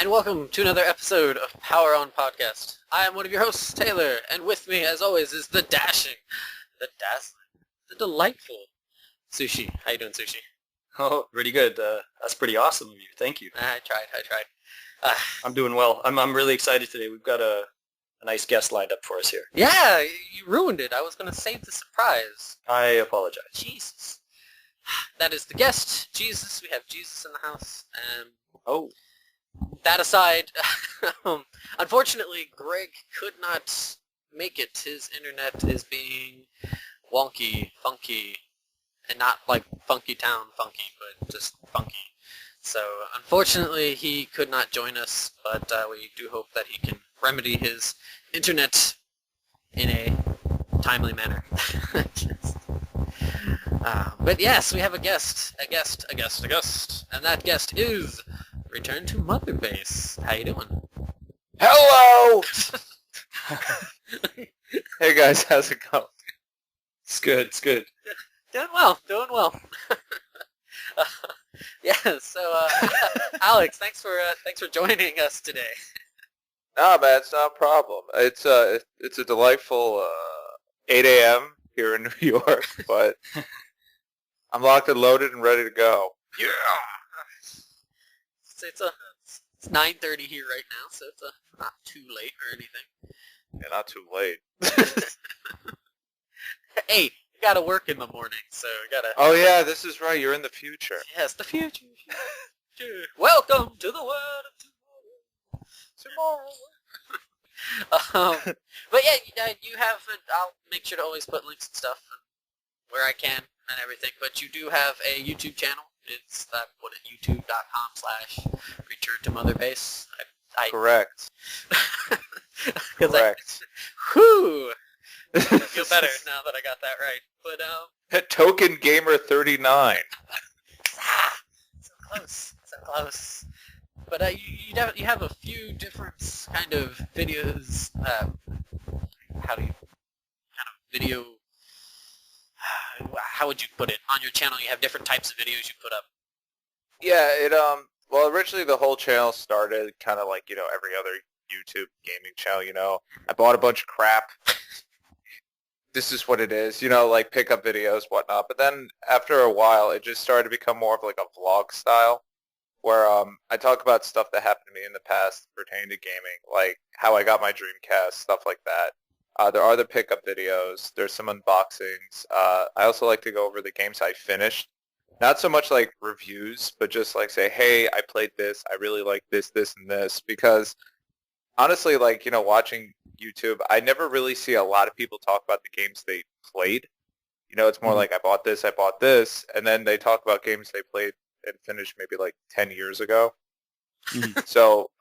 and welcome to another episode of Power On Podcast. I am one of your hosts, Taylor, and with me, as always, is the dashing, the dazzling, the delightful Sushi. How you doing, Sushi? Oh, pretty good. That's pretty awesome of you. Thank you. I tried. I'm doing well. I'm really excited today. We've got a nice guest lined up for us here. Yeah, you ruined it. I was going to save the surprise. I apologize. Jesus. That is the guest, Jesus. We have Jesus in the house. Oh. That aside, unfortunately, Greg could not make it. His internet is being wonky, funky, and not like Funky Town funky, but just funky. So, unfortunately, he could not join us, but we do hope that he can remedy his internet in a timely manner. But yes, we have a guest, and that guest is ReturnToMotherBase. How you doing? Hello! Hey guys, how's it going? It's good. Doing well. So Alex, thanks for joining us today. Nah, man, it's not a problem. It's a delightful 8 a.m. here in New York, but I'm locked and loaded and ready to go. Yeah. It's 9:30 here right now, so it's not too late or anything. Yeah, not too late. Hey, you gotta work in the morning, so you gotta... Oh yeah, this is right, you're in the future. Yes, the future. Welcome to the world of tomorrow. But yeah, you have... I'll make sure to always put links and stuff where I can and everything, but you do have a YouTube channel. It's youtube.com/ReturnToMotherBase. Correct. Correct. Whew! I feel better now that I got that right. But Token Gamer 39. So close. But you have a few different kind of videos. How would you put it? On your channel, you have different types of videos you put up. Yeah, well, originally the whole channel started kind of like, every other YouTube gaming channel, I bought a bunch of crap. This is what it is, like pickup videos, whatnot. But then after a while, it just started to become more of like a vlog style, where I talk about stuff that happened to me in the past pertaining to gaming, like how I got my Dreamcast, stuff like that. There are the pickup videos. There's some unboxings. I also like to go over the games I finished. Not so much like reviews, but just like say, hey, I played this. I really like this, and this. Because honestly, like, watching YouTube, I never really see a lot of people talk about the games they played. It's more like I bought this, and then they talk about games they played and finished maybe like 10 years ago. So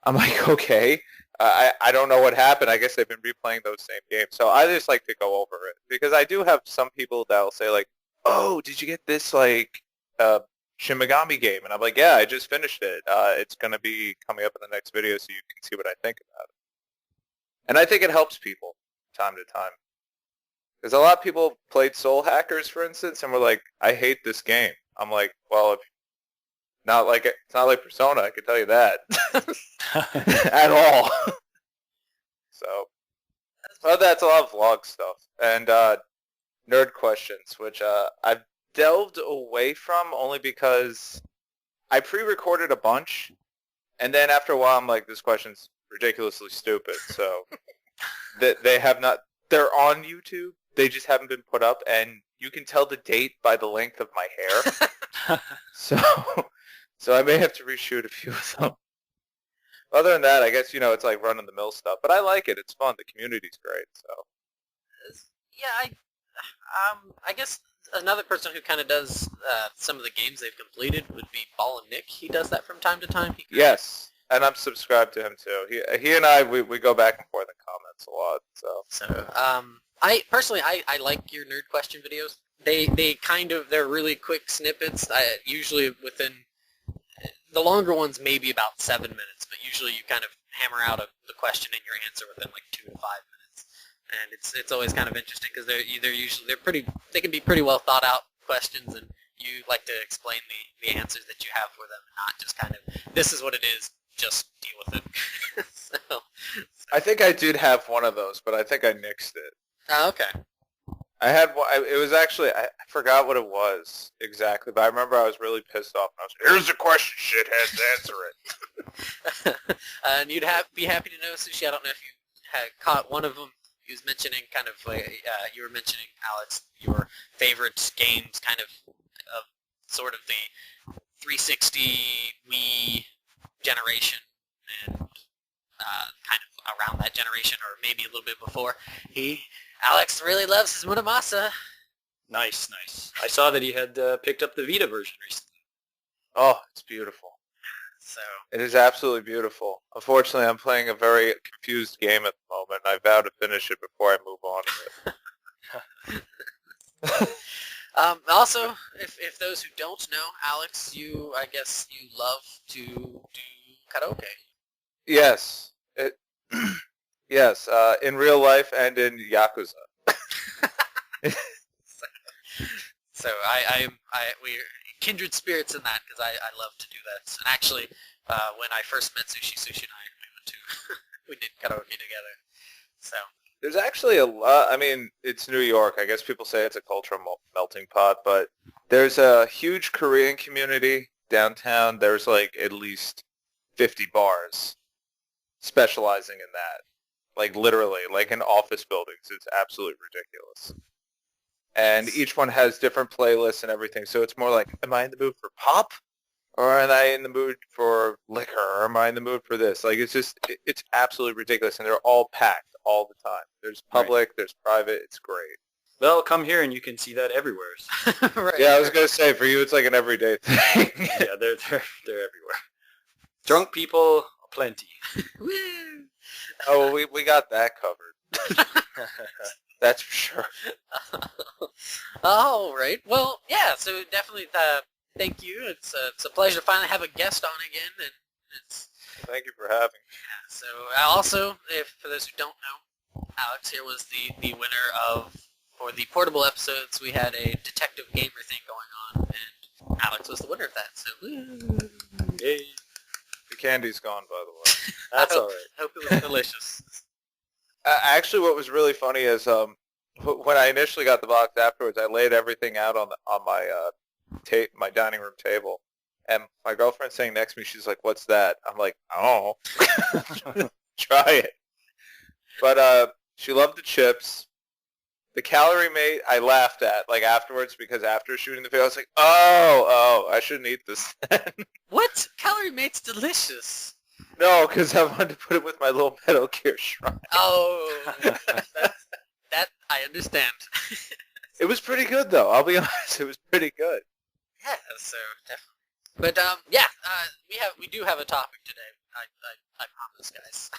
I'm like, okay. I don't know what happened. I guess they've been replaying those same games. So I just like to go over it. Because I do have some people that will say like, oh, did you get this like Shin Megami game? And I'm like, yeah, I just finished it. It's going to be coming up in the next video so you can see what I think about it. And I think it helps people time to time. Because a lot of people played Soul Hackers, for instance, and were like, I hate this game. I'm like, well, it's not like Persona, I can tell you that. At all. So, well, that's a lot of vlog stuff. And nerd questions, which I've delved away from only because I pre-recorded a bunch, and then after a while I'm like, this question's ridiculously stupid. So they have not. They're on YouTube. They just haven't been put up, and you can tell the date by the length of my hair. So I may have to reshoot a few of them. Other than that, I guess, it's like run-of-the-mill stuff. But I like it. It's fun. The community's great. So. Yeah, I guess another person who kind of does some of the games they've completed would be Ball and Nick. He does that from time to time. Yes, and I'm subscribed to him too. He and I, we go back and forth in comments a lot. So I personally like your nerd question videos. They're really quick snippets. Usually within the longer ones, maybe about 7 minutes, but usually you kind of hammer out the question and your answer within like 2 to 5 minutes. And it's always kind of interesting because they can be pretty well thought out questions, and you like to explain the answers that you have for them, and not just kind of, this is what it is, just deal with it. so, I think I did have one of those, but I think I nixed it. oh, okay. I had one. It was actually I forgot what it was exactly, but I remember I was really pissed off. And I was like, "Here's the question, shitheads, answer it." And you'd be happy to know, Sushi. I don't know if you had caught one of them. He was mentioning kind of like you were mentioning, Alex, your favorite games, kind of sort of the 360 Wii generation and kind of around that generation, or maybe a little bit before. Alex really loves his Muramasa. Nice. I saw that he had picked up the Vita version recently. Oh, it's beautiful. So It is absolutely beautiful. Unfortunately, I'm playing a very confused game at the moment. I vow to finish it before I move on to it. also, if those who don't know, Alex, I guess you love to do karaoke. Yes. Yes, in real life and in Yakuza. So we're kindred spirits in that, because I love to do that. And actually, when I first met Sushi and I, we did karaoke together. So There's actually a lot. I mean, it's New York. I guess people say it's a cultural melting pot, but there's a huge Korean community downtown. There's like at least 50 bars specializing in that. Like literally, like in office buildings. It's absolutely ridiculous. And each one has different playlists and everything. So it's more like, am I in the mood for pop? Or am I in the mood for liquor? Or am I in the mood for this? Like, it's just, it's absolutely ridiculous. And they're all packed all the time. There's public, There's private. It's great. Well, come here and you can see that everywhere. right. Yeah, I was going to say, for you, it's like an everyday thing. Yeah, they're everywhere. Drunk people, plenty. Woo! Oh, well, we got that covered. That's for sure. All right. Well, yeah. So definitely, thank you. It's a pleasure to finally have a guest on again, and it's Thank you for having me. so. Also, if for those who don't know, Alex here was the winner for the portable episodes. We had a detective gamer thing going on, and Alex was the winner of that. So, woo. Yay. The candy's gone, by the way. That's all right. Hope it was delicious. Actually, what was really funny is when I initially got the box afterwards, I laid everything out on my my dining room table, and my girlfriend sitting next to me, she's like, "What's that?" I'm like, "Oh, try it." But she loved the chips. The calorie mate, I laughed at like afterwards because after shooting the video, I was like, "Oh, I shouldn't eat this." What? Calorie Mate's delicious. No, because I wanted to put it with my little Metal Gear shrine. Oh, that I understand. It was pretty good, though. I'll be honest, it was pretty good. Yeah, so definitely. But yeah, we do have a topic today. I promise, guys.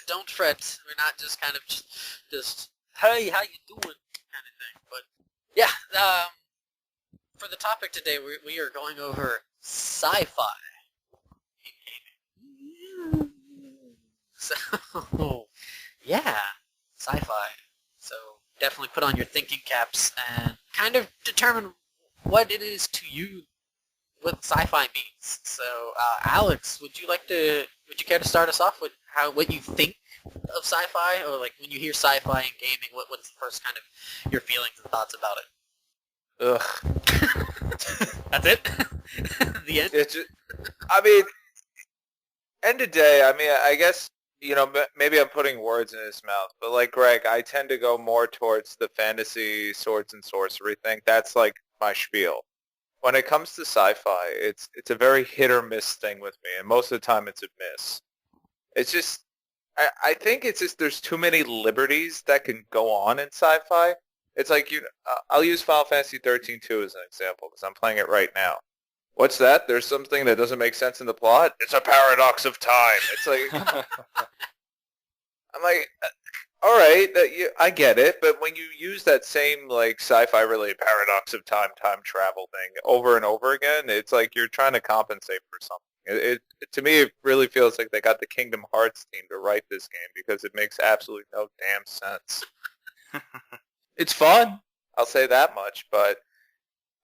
don't fret. We're not just kind of just hey, how you doing kind of thing. But yeah, for the topic today, we are going over sci-fi. So, yeah, sci-fi. So definitely put on your thinking caps and kind of determine what it is to you what sci-fi means. So, Alex, would you care to start us off with what you think of sci-fi, or like when you hear sci-fi in gaming, what's the first kind of your feelings and thoughts about it? Ugh. That's it. The end. It's just, I mean, end of day, I mean, I guess, you know, maybe I'm putting words in his mouth, but like Greg, I tend to go more towards the fantasy swords and sorcery thing. That's like my spiel. When it comes to sci-fi, it's a very hit or miss thing with me, and most of the time it's a miss. It's just, I think it's just there's too many liberties that can go on in sci-fi. It's like, I'll use Final Fantasy 13 2 as an example, because I'm playing it right now. What's that? There's something that doesn't make sense in the plot? It's a paradox of time. It's like, I'm like, all right, I get it, but when you use that same like sci-fi related paradox of time travel thing over and over again, it's like you're trying to compensate for something. It to me, it really feels like they got the Kingdom Hearts team to write this game because it makes absolutely no damn sense. It's fun, I'll say that much, but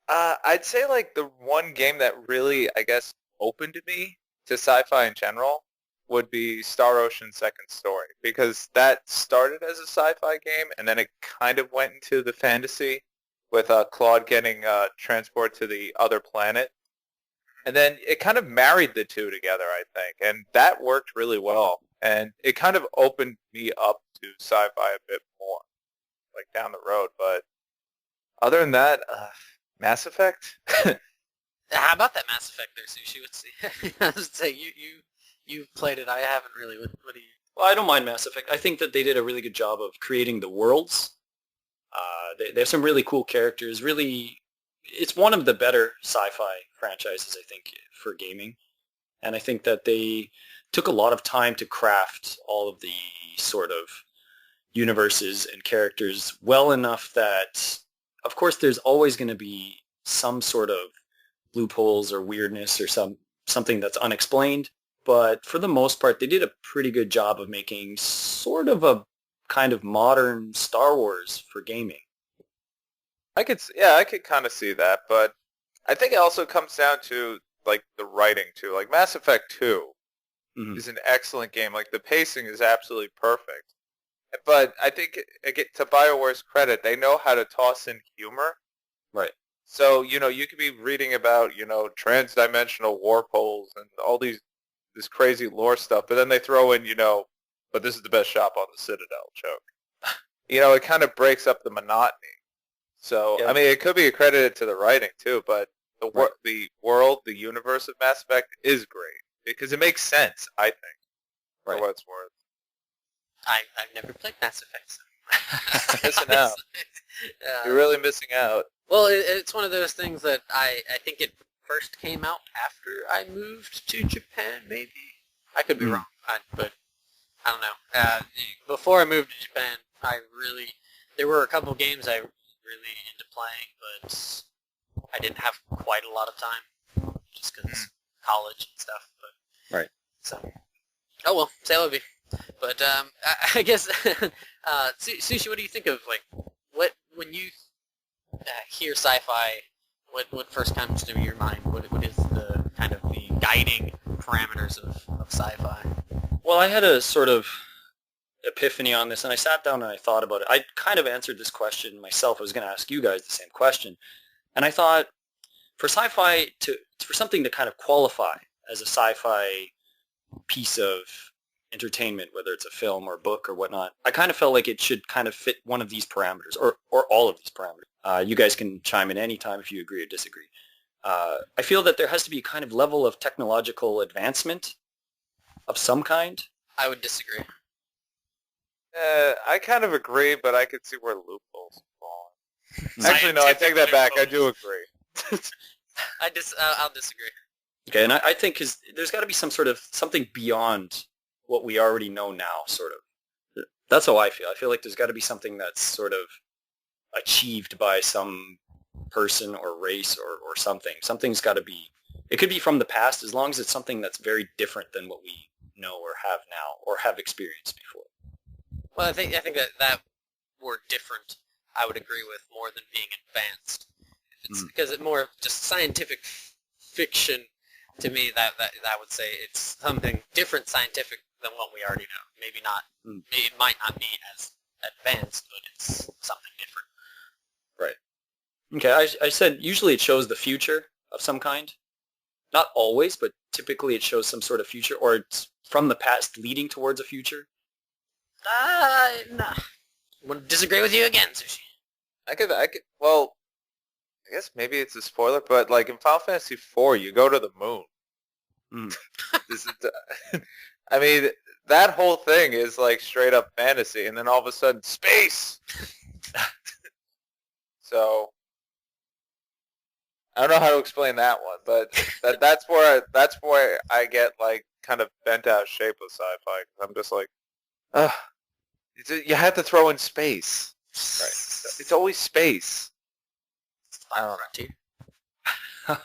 I'd say like the one game that really, I guess, opened to me to sci-fi in general would be Star Ocean Second Story, because that started as a sci-fi game and then it kind of went into the fantasy with Claude getting transported to the other planet. And then it kind of married the two together, I think, and that worked really well. And it kind of opened me up to sci-fi a bit more, like down the road. But other than that, Mass Effect? How about that Mass Effect there, Sushi? Let's see. I was gonna say you've played it. I haven't really. What do you? Well, I don't mind Mass Effect. I think that they did a really good job of creating the worlds. They have some really cool characters. Really, it's one of the better sci-fi franchises, I think, for gaming. And I think that they took a lot of time to craft all of the sort of universes and characters well enough that, of course, there's always going to be some sort of loopholes or weirdness or something that's unexplained. But for the most part, they did a pretty good job of making sort of a kind of modern Star Wars for gaming. I could kind of see that, but I think it also comes down to like the writing too. Like Mass Effect 2 is an excellent game. Like the pacing is absolutely perfect. But I think to BioWare's credit, they know how to toss in humor. Right. So, you could be reading about, trans-dimensional warp holes and all this crazy lore stuff, but then they throw in, but this is the best shop on the Citadel joke. It kind of breaks up the monotony. So, Yeah. I mean, it could be accredited to the writing too, but the world, the universe of Mass Effect is great because it makes sense, I think, for what it's worth. I've never played Mass Effect. So. Missing out. You're really missing out. Well, it's one of those things that I think it first came out after I moved to Japan, maybe. I could be wrong, but I don't know. Before I moved to Japan, there were a couple games I really into playing, but I didn't have quite a lot of time, just because college and stuff. But right. So, oh well, say la vie. But I guess, Sushi, what do you think of when you hear sci-fi? What first comes to your mind? What is the kind of the guiding parameters of sci-fi? Well, I had a sort of epiphany on this, and I sat down and I thought about it. I kind of answered this question myself. I was going to ask you guys the same question, and I thought for sci-fi for something to kind of qualify as a sci-fi piece of entertainment, whether it's a film or a book or whatnot, I kind of felt like it should kind of fit one of these parameters or all of these parameters. You guys can chime in anytime if you agree or disagree. I feel that there has to be a kind of level of technological advancement of some kind. I would disagree. I kind of agree, but I could see where loopholes fall. Actually, no, I take that back. I do agree. I'll disagree. Okay, and I think there's got to be something beyond what we already know now, sort of. That's how I feel. I feel like there's got to be something that's sort of achieved by some person or race or something. Something's got to be, it could be from the past as long as it's something that's very different than what we know or have now or have experienced before. Well, I think that word different, I would agree with more than being advanced. It's because it's more of just scientific fiction. To me, that I would say it's something different scientific than what we already know. Maybe not. It might not be as advanced, but it's something different. Right. Okay, I said usually it shows the future of some kind. Not always, but typically it shows some sort of future, or it's from the past leading towards a future. No. I would disagree with you again, Sushi. Well, I guess maybe it's a spoiler, but like in Final Fantasy IV, you go to the moon. I mean, that whole thing is like straight up fantasy, and then all of a sudden, space! So, I don't know how to explain that one, but that's where I get like kind of bent out shape with sci-fi. I'm just like, you have to throw in space. Right. It's always space. I don't know.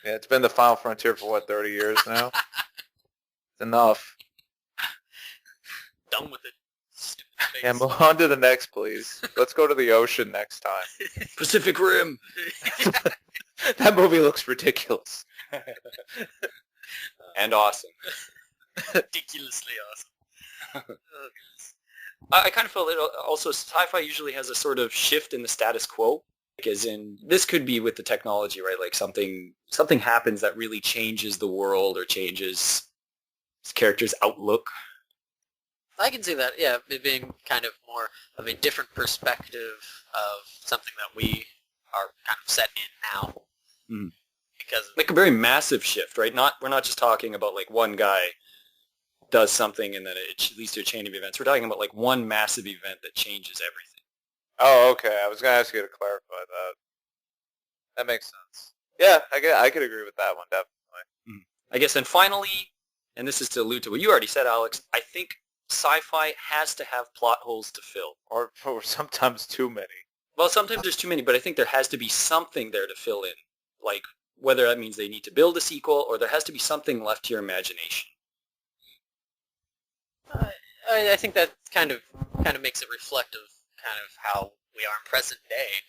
Yeah, it's been the final frontier for 30 years now? It's enough. Done with it. Stupid space. Yeah, move on to the next, please. Let's go to the ocean next time. Pacific Rim. That movie looks ridiculous. And awesome. Ridiculously awesome. Oh, goodness. I kind of feel that also sci-fi usually has a sort of shift in the status quo. Like as in, this could be with the technology, right? Like something happens that really changes the world or changes this character's outlook. I can see that, yeah, it being kind of more of a different perspective of something that we are kind of set in now. Mm. Because Like a very massive shift, right? We're not just talking about like one guy does something and then it leads to a chain of events. We're talking about like one massive event that changes everything. Oh, okay. I was going to ask you to clarify that. That makes sense. Yeah, I could agree with that one, definitely. I guess, and finally, and this is to allude to what you already said, Alex, I think sci-fi has to have plot holes to fill. Or sometimes too many. Well, sometimes there's too many, but I think there has to be something there to fill in. Like, whether that means they need to build a sequel, or there has to be something left to your imagination. I think that kind of makes it reflective kind of how we are in present day.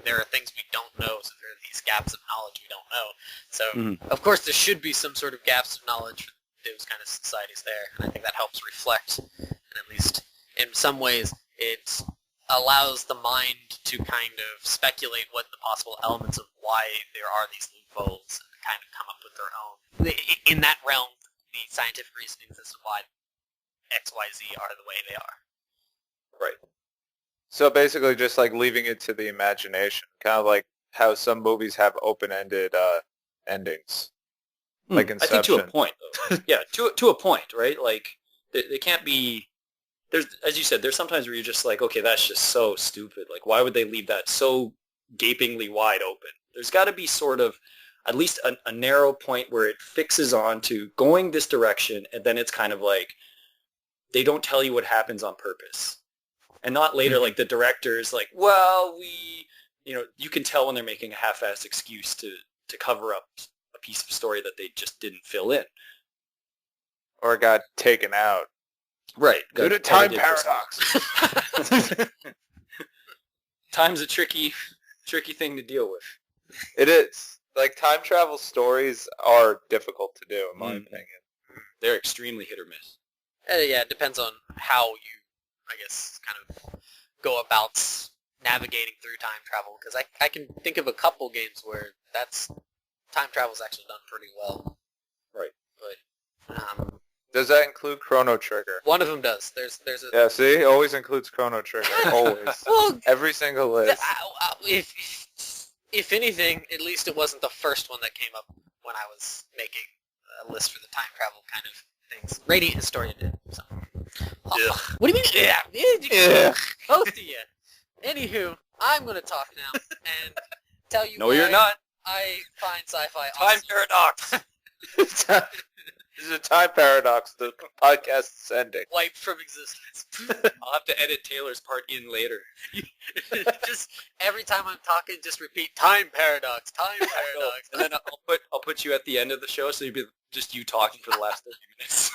There are things we don't know, so there are these gaps of knowledge we don't know. So, Of course, there should be some sort of gaps of knowledge for those kind of societies there, and I think that helps reflect, and at least in some ways, it allows the mind to kind of speculate what the possible elements of why there are these loopholes and kind of come up with their own. In that realm, the scientific reasonings as to why X, Y, Z are the way they are. Right. So basically just like leaving it to the imagination, kind of like how some movies have open-ended endings. Like Inception. I think to a point, though. Yeah, to a point, right? Like, they can't be... There's, as you said, there's sometimes where you're just like, okay, that's just so stupid. Like, why would they leave that so gapingly wide open? There's got to be sort of at least a narrow point where it fixes on to going this direction, and then it's kind of like they don't tell you what happens on purpose. And not later, like the director is like, well, you can tell when they're making a half-assed excuse to cover up a piece of story that they just didn't fill in. Or got taken out. Right. Due to time paradox. Time's a tricky thing to deal with. It is. Like, time travel stories are difficult to do, in my opinion. They're extremely hit or miss. Yeah, it depends on how you, I guess, kind of go about navigating through time travel. Because I can think of a couple games where time travel's actually done pretty well. Right. But does that include Chrono Trigger? One of them does. There's a... Yeah, see? It always includes Chrono Trigger. Always. Well, every single list. If anything, at least it wasn't the first one that came up when I was making a list for the time travel kind of things. Radiant Historia did. So. What do you mean? Yeah. Both of you. Anywho, I'm going to talk now and tell you No, you're not. I find sci-fi Time awesome. paradox. This is a time paradox. The podcast is ending. Wiped from existence. I'll have to edit Taylor's part in later. Just every time I'm talking, just repeat time paradox, time paradox. And then I'll put you at the end of the show, so you'll be just you talking for the last 30 minutes.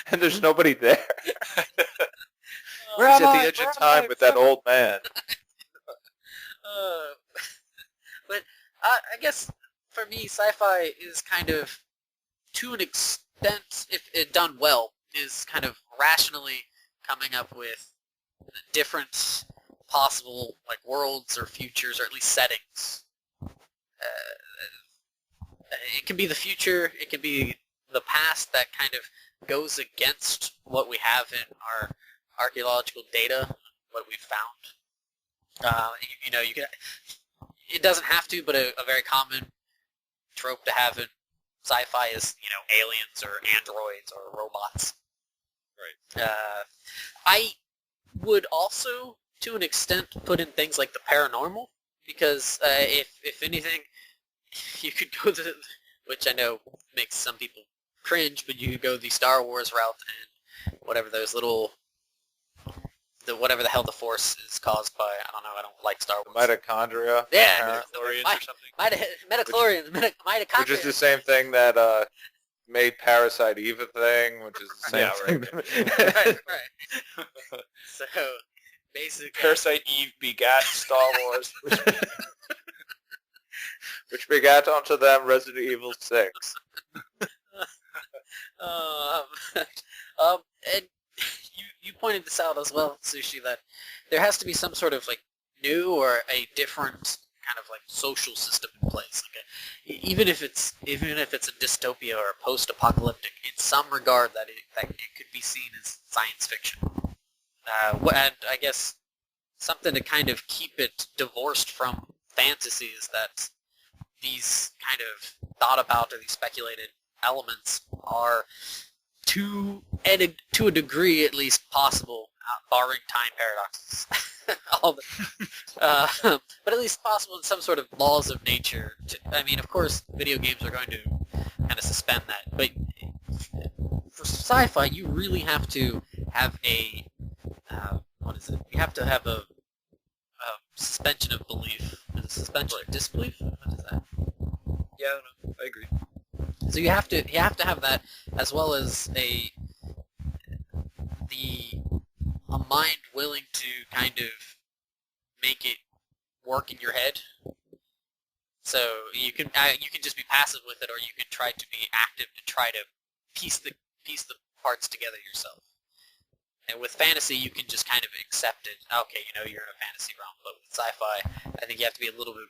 And there's nobody there. Where He's am at the I? edge of time with that old man. But I guess for me, sci-fi is kind of, to an extent, if it done well, is kind of rationally coming up with different possible like worlds or futures, or at least settings. It can be the future, it can be the past that kind of goes against what we have in our archaeological data, what we've found. You can. It doesn't have to, but a very common trope to have in sci-fi is, aliens or androids or robots. Right. I would also, to an extent, put in things like the paranormal, because if anything, you could go which I know makes some people cringe, but you could go the Star Wars route and whatever those little, whatever the hell the Force is caused by. I don't know. I don't like Star Wars. Mitochondria. Yeah. Midichlorians or something. Midichlorians. Mitochondria. Which is the same thing that made Parasite Eve a thing, which is the same thing. Right. So, basically... Parasite Eve begat Star Wars. Which begat onto them Resident Evil 6. um, and you pointed this out as well, Sushi, that there has to be some sort of like new or a different kind of like social system in place. Like even if it's a dystopia or a post-apocalyptic, in some regard that it could be seen as science fiction. And I guess something to kind of keep it divorced from fantasy is that these kind of thought about or these speculated elements are to a degree at least possible, barring time paradoxes. But at least possible in some sort of laws of nature. I mean, of course, video games are going to kind of suspend that, but for sci-fi, you really have to have a what is it? You have to have a suspension of belief. Is it suspension of disbelief? What is that? Yeah, no, I agree. So you have to have that, as well as a mind willing to kind of make it work in your head. So you can just be passive with it, or you can try to be active to try to piece the parts together yourself. And with fantasy, you can just kind of accept it. Okay, you're in a fantasy realm. But with sci-fi, I think you have to be a little bit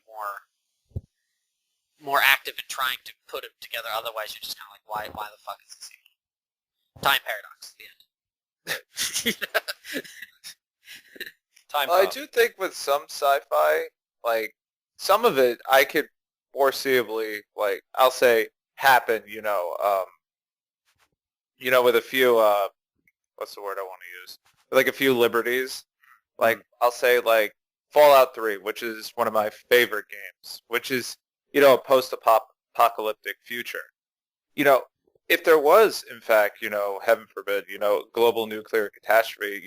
more active in trying to put it together. Otherwise, you're just kind of like, why the fuck is this even? Time paradox. The end. Time. Well, I do think with some sci-fi, like some of it, I could foreseeably, like I'll say, happen. With a few, what's the word I want to use? Like a few liberties. Like I'll say, like Fallout 3, which is one of my favorite games, which is a post-apocalyptic future. If there was, in fact, heaven forbid, global nuclear catastrophe,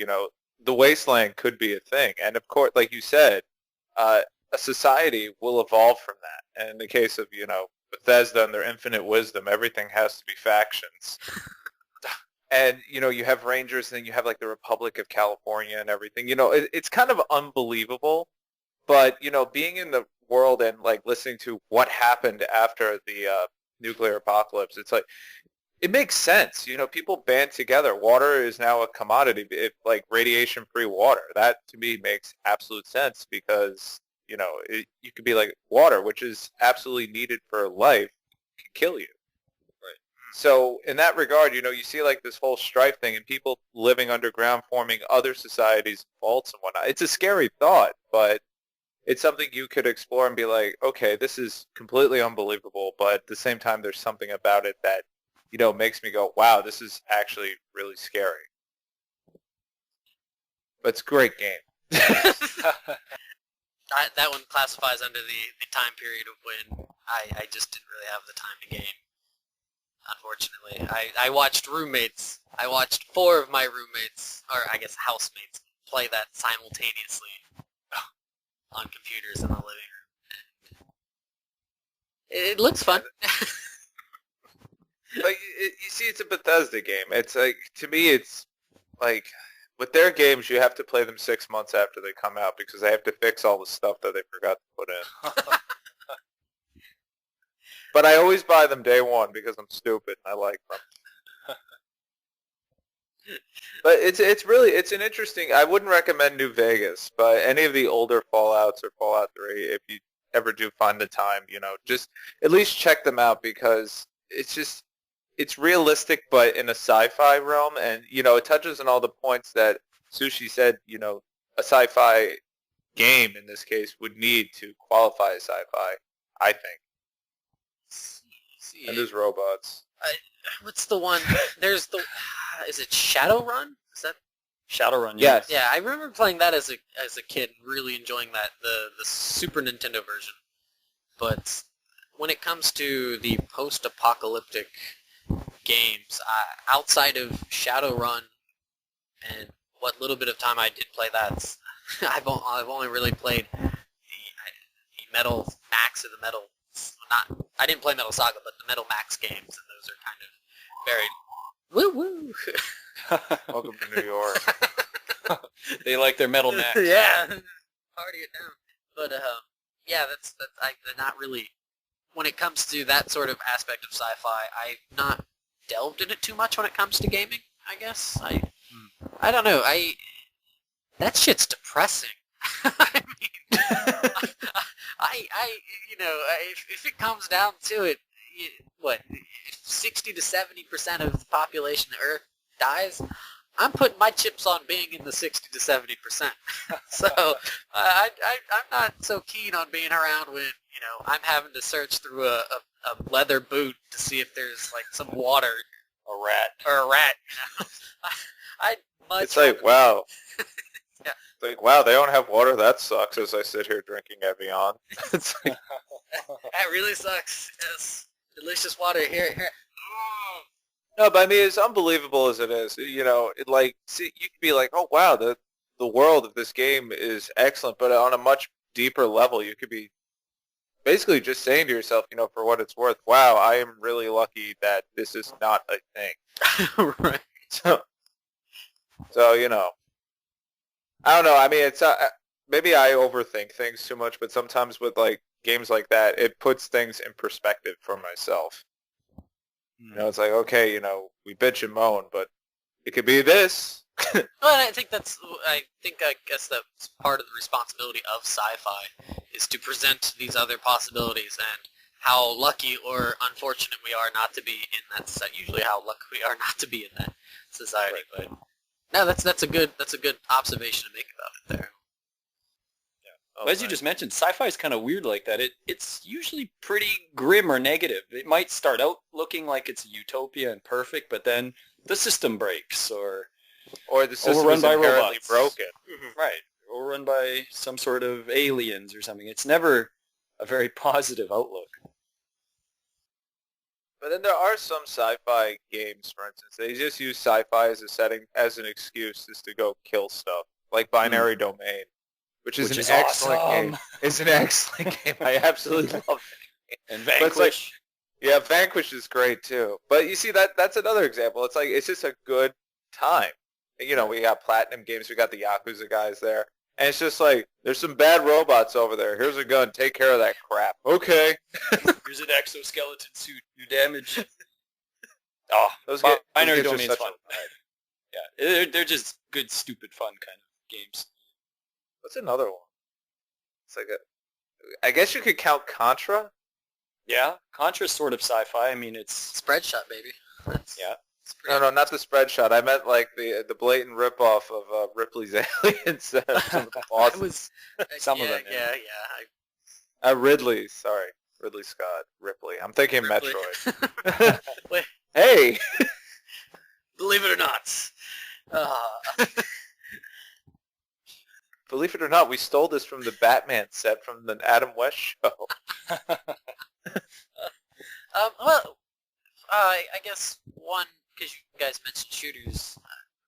the wasteland could be a thing. And of course, like you said, a society will evolve from that. And in the case of, Bethesda and their infinite wisdom, everything has to be factions. And, you have Rangers, and then you have, like, the Republic of California and everything. It's kind of unbelievable. But, being in the world and, like, listening to what happened after the nuclear apocalypse, it's like, it makes sense. People band together. Water is now a commodity, like radiation-free water. That, to me, makes absolute sense because, you could be like water, which is absolutely needed for life, can kill you. Right. So in that regard, you see like this whole strife thing and people living underground forming other societies, vaults and whatnot. It's a scary thought, but it's something you could explore and be like, okay, this is completely unbelievable, but at the same time, there's something about it that, makes me go, wow, this is actually really scary. But it's a great game. That one classifies under the time period of when I just didn't really have the time to game. Unfortunately, I watched roommates. I watched 4 of my roommates, or I guess housemates, play that simultaneously on computers in the living room. It looks fun. Like you see, it's a Bethesda game. It's like, to me, it's like with their games, you have to play them 6 months after they come out because they have to fix all the stuff that they forgot to put in. But I always buy them day one because I'm stupid and I like them. But it's an interesting. I wouldn't recommend New Vegas, but any of the older Fallouts or Fallout 3, if you ever do find the time, just at least check them out because it's realistic, but in a sci-fi realm, and it touches on all the points that Sushi said. A sci-fi game in this case would need to qualify as sci-fi, I think. And there's robots. What's the one? There's the. Is it Shadowrun? Is that? Shadowrun. Yes. Yeah, I remember playing that as a kid, and really enjoying that the Super Nintendo version. But when it comes to the post-apocalyptic games, outside of Shadowrun and what little bit of time I did play that, I've only really played the Metal Max or the Metal. I didn't play Metal Saga, but the Metal Max games, and those are kind of very woo. Welcome to New York. They like their Metal Max. Yeah, party it down. But yeah, that's not really. When it comes to that sort of aspect of sci-fi, I'm not delved in it too much when it comes to gaming. I guess I don't know. That shit's depressing. I mean, if it comes down to it, if 60 to 70% of the population of Earth dies, I'm putting my chips on being in the 60 to 70%. So I'm not so keen on being around when I'm having to search through a leather boot to see if there's like some water, or a rat. I'd much. It's like, wow. Yeah. It's like, wow, they don't have water. That sucks. As I sit here drinking Evian. It's like, that really sucks. Yes, delicious water here. no, but I mean, as unbelievable as it is, you could be like, oh wow, the world of this game is excellent, but on a much deeper level, you could be basically just saying to yourself, for what it's worth, wow, I am really lucky that this is not a thing. Right. So I don't know. I mean, it's maybe I overthink things too much, but sometimes with like games like that, it puts things in perspective for myself. It's like, okay, we bitch and moan, but it could be this. Well, and I guess that's part of the responsibility of sci-fi is to present these other possibilities and how lucky or unfortunate we are not to be in that society. Usually, how lucky we are not to be in that society. Right. But no, that's a good observation to make about it there. Yeah. Well, as you just mentioned, sci-fi is kind of weird like that. It's usually pretty grim or negative. It might start out looking like it's a utopia and perfect, but then the system breaks or the system overrun is by inherently robots. broken. Right. Overrun by some sort of aliens or something. It's never a very positive outlook. But then there are some sci-fi games, for instance, they just use sci-fi as a setting, as an excuse just to go kill stuff, like Binary Domain, which is an excellent awesome. game. It's an excellent game. I absolutely love it. And Vanquish. Yeah, Vanquish is great too. But you see, that's another example. It's like, it's just a good time. We got Platinum Games, we got the Yakuza guys there. And it's just like, there's some bad robots over there. Here's a gun. Take care of that crap. Okay. Here's an exoskeleton suit. Do damage. Binary Domain's fun. Yeah, they're just good, stupid, fun kind of games. What's another one? It's like I guess you could count Contra. Yeah, Contra's sort of sci-fi. I mean, it's Spreadshot, baby. Yeah. No, not the spread shot. I meant like the blatant ripoff of Ripley's Aliens. Some of the bosses. Some of them. Yeah. Ridley. Sorry, Ridley Scott. Ripley. I'm thinking Ripley. Metroid. Wait, Hey. believe it or not. Believe it or not, we stole this from the Batman set from the Adam West show. I guess one, because you guys mentioned shooters,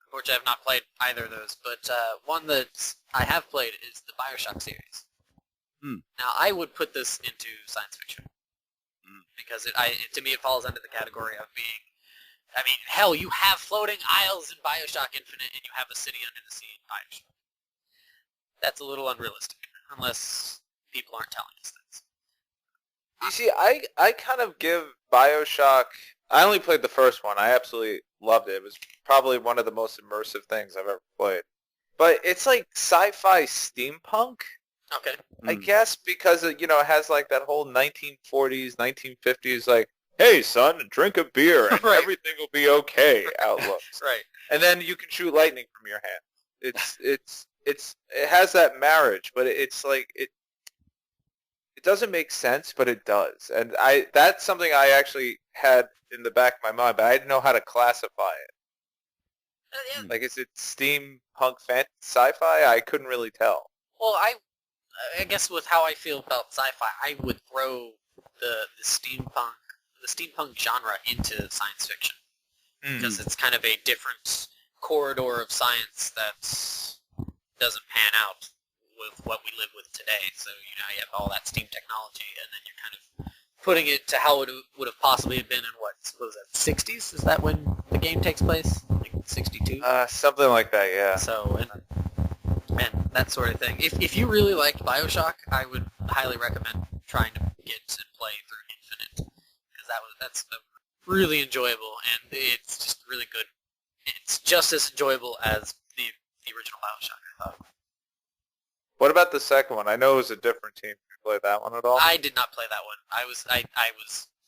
unfortunately I have not played either of those, but one that I have played is the Bioshock series. Now, I would put this into science fiction, because to me it falls under the category of being, I mean, hell, you have floating isles in Bioshock Infinite, and you have a city under the sea in Bioshock. That's a little unrealistic, unless people aren't telling us things. You see, I kind of give Bioshock... I only played the first one. I absolutely loved it. It was probably one of the most immersive things I've ever played. But it's like sci-fi steampunk, Okay. I guess, because it has like that whole 1940s, 1950s, like, hey, son, drink a beer and Right. everything will be okay outlook. Right. And then you can shoot lightning from your hand. It has that marriage, but it's like it doesn't make sense, but it does. And that's something I actually had in the back of my mind, but I didn't know how to classify it. Yeah. Like, is it steampunk sci-fi? I couldn't really tell. Well, I guess with how I feel about sci-fi, I would throw the steampunk genre into science fiction, because it's kind of a different corridor of science that doesn't pan out with what we live with today. So you have all that steam technology, and then you're kind of putting it to how it would have possibly been in what was that, 60s? Is that when the game takes place? Like 62? Something like that, yeah. So and that sort of thing. If you really liked Bioshock, I would highly recommend trying to get and play through Infinite, because that's really enjoyable, and it's just really good. It's just as enjoyable as the original Bioshock, I thought. What about the second one? I know it was a different team. Did you play that one at all? I did not play that one. I was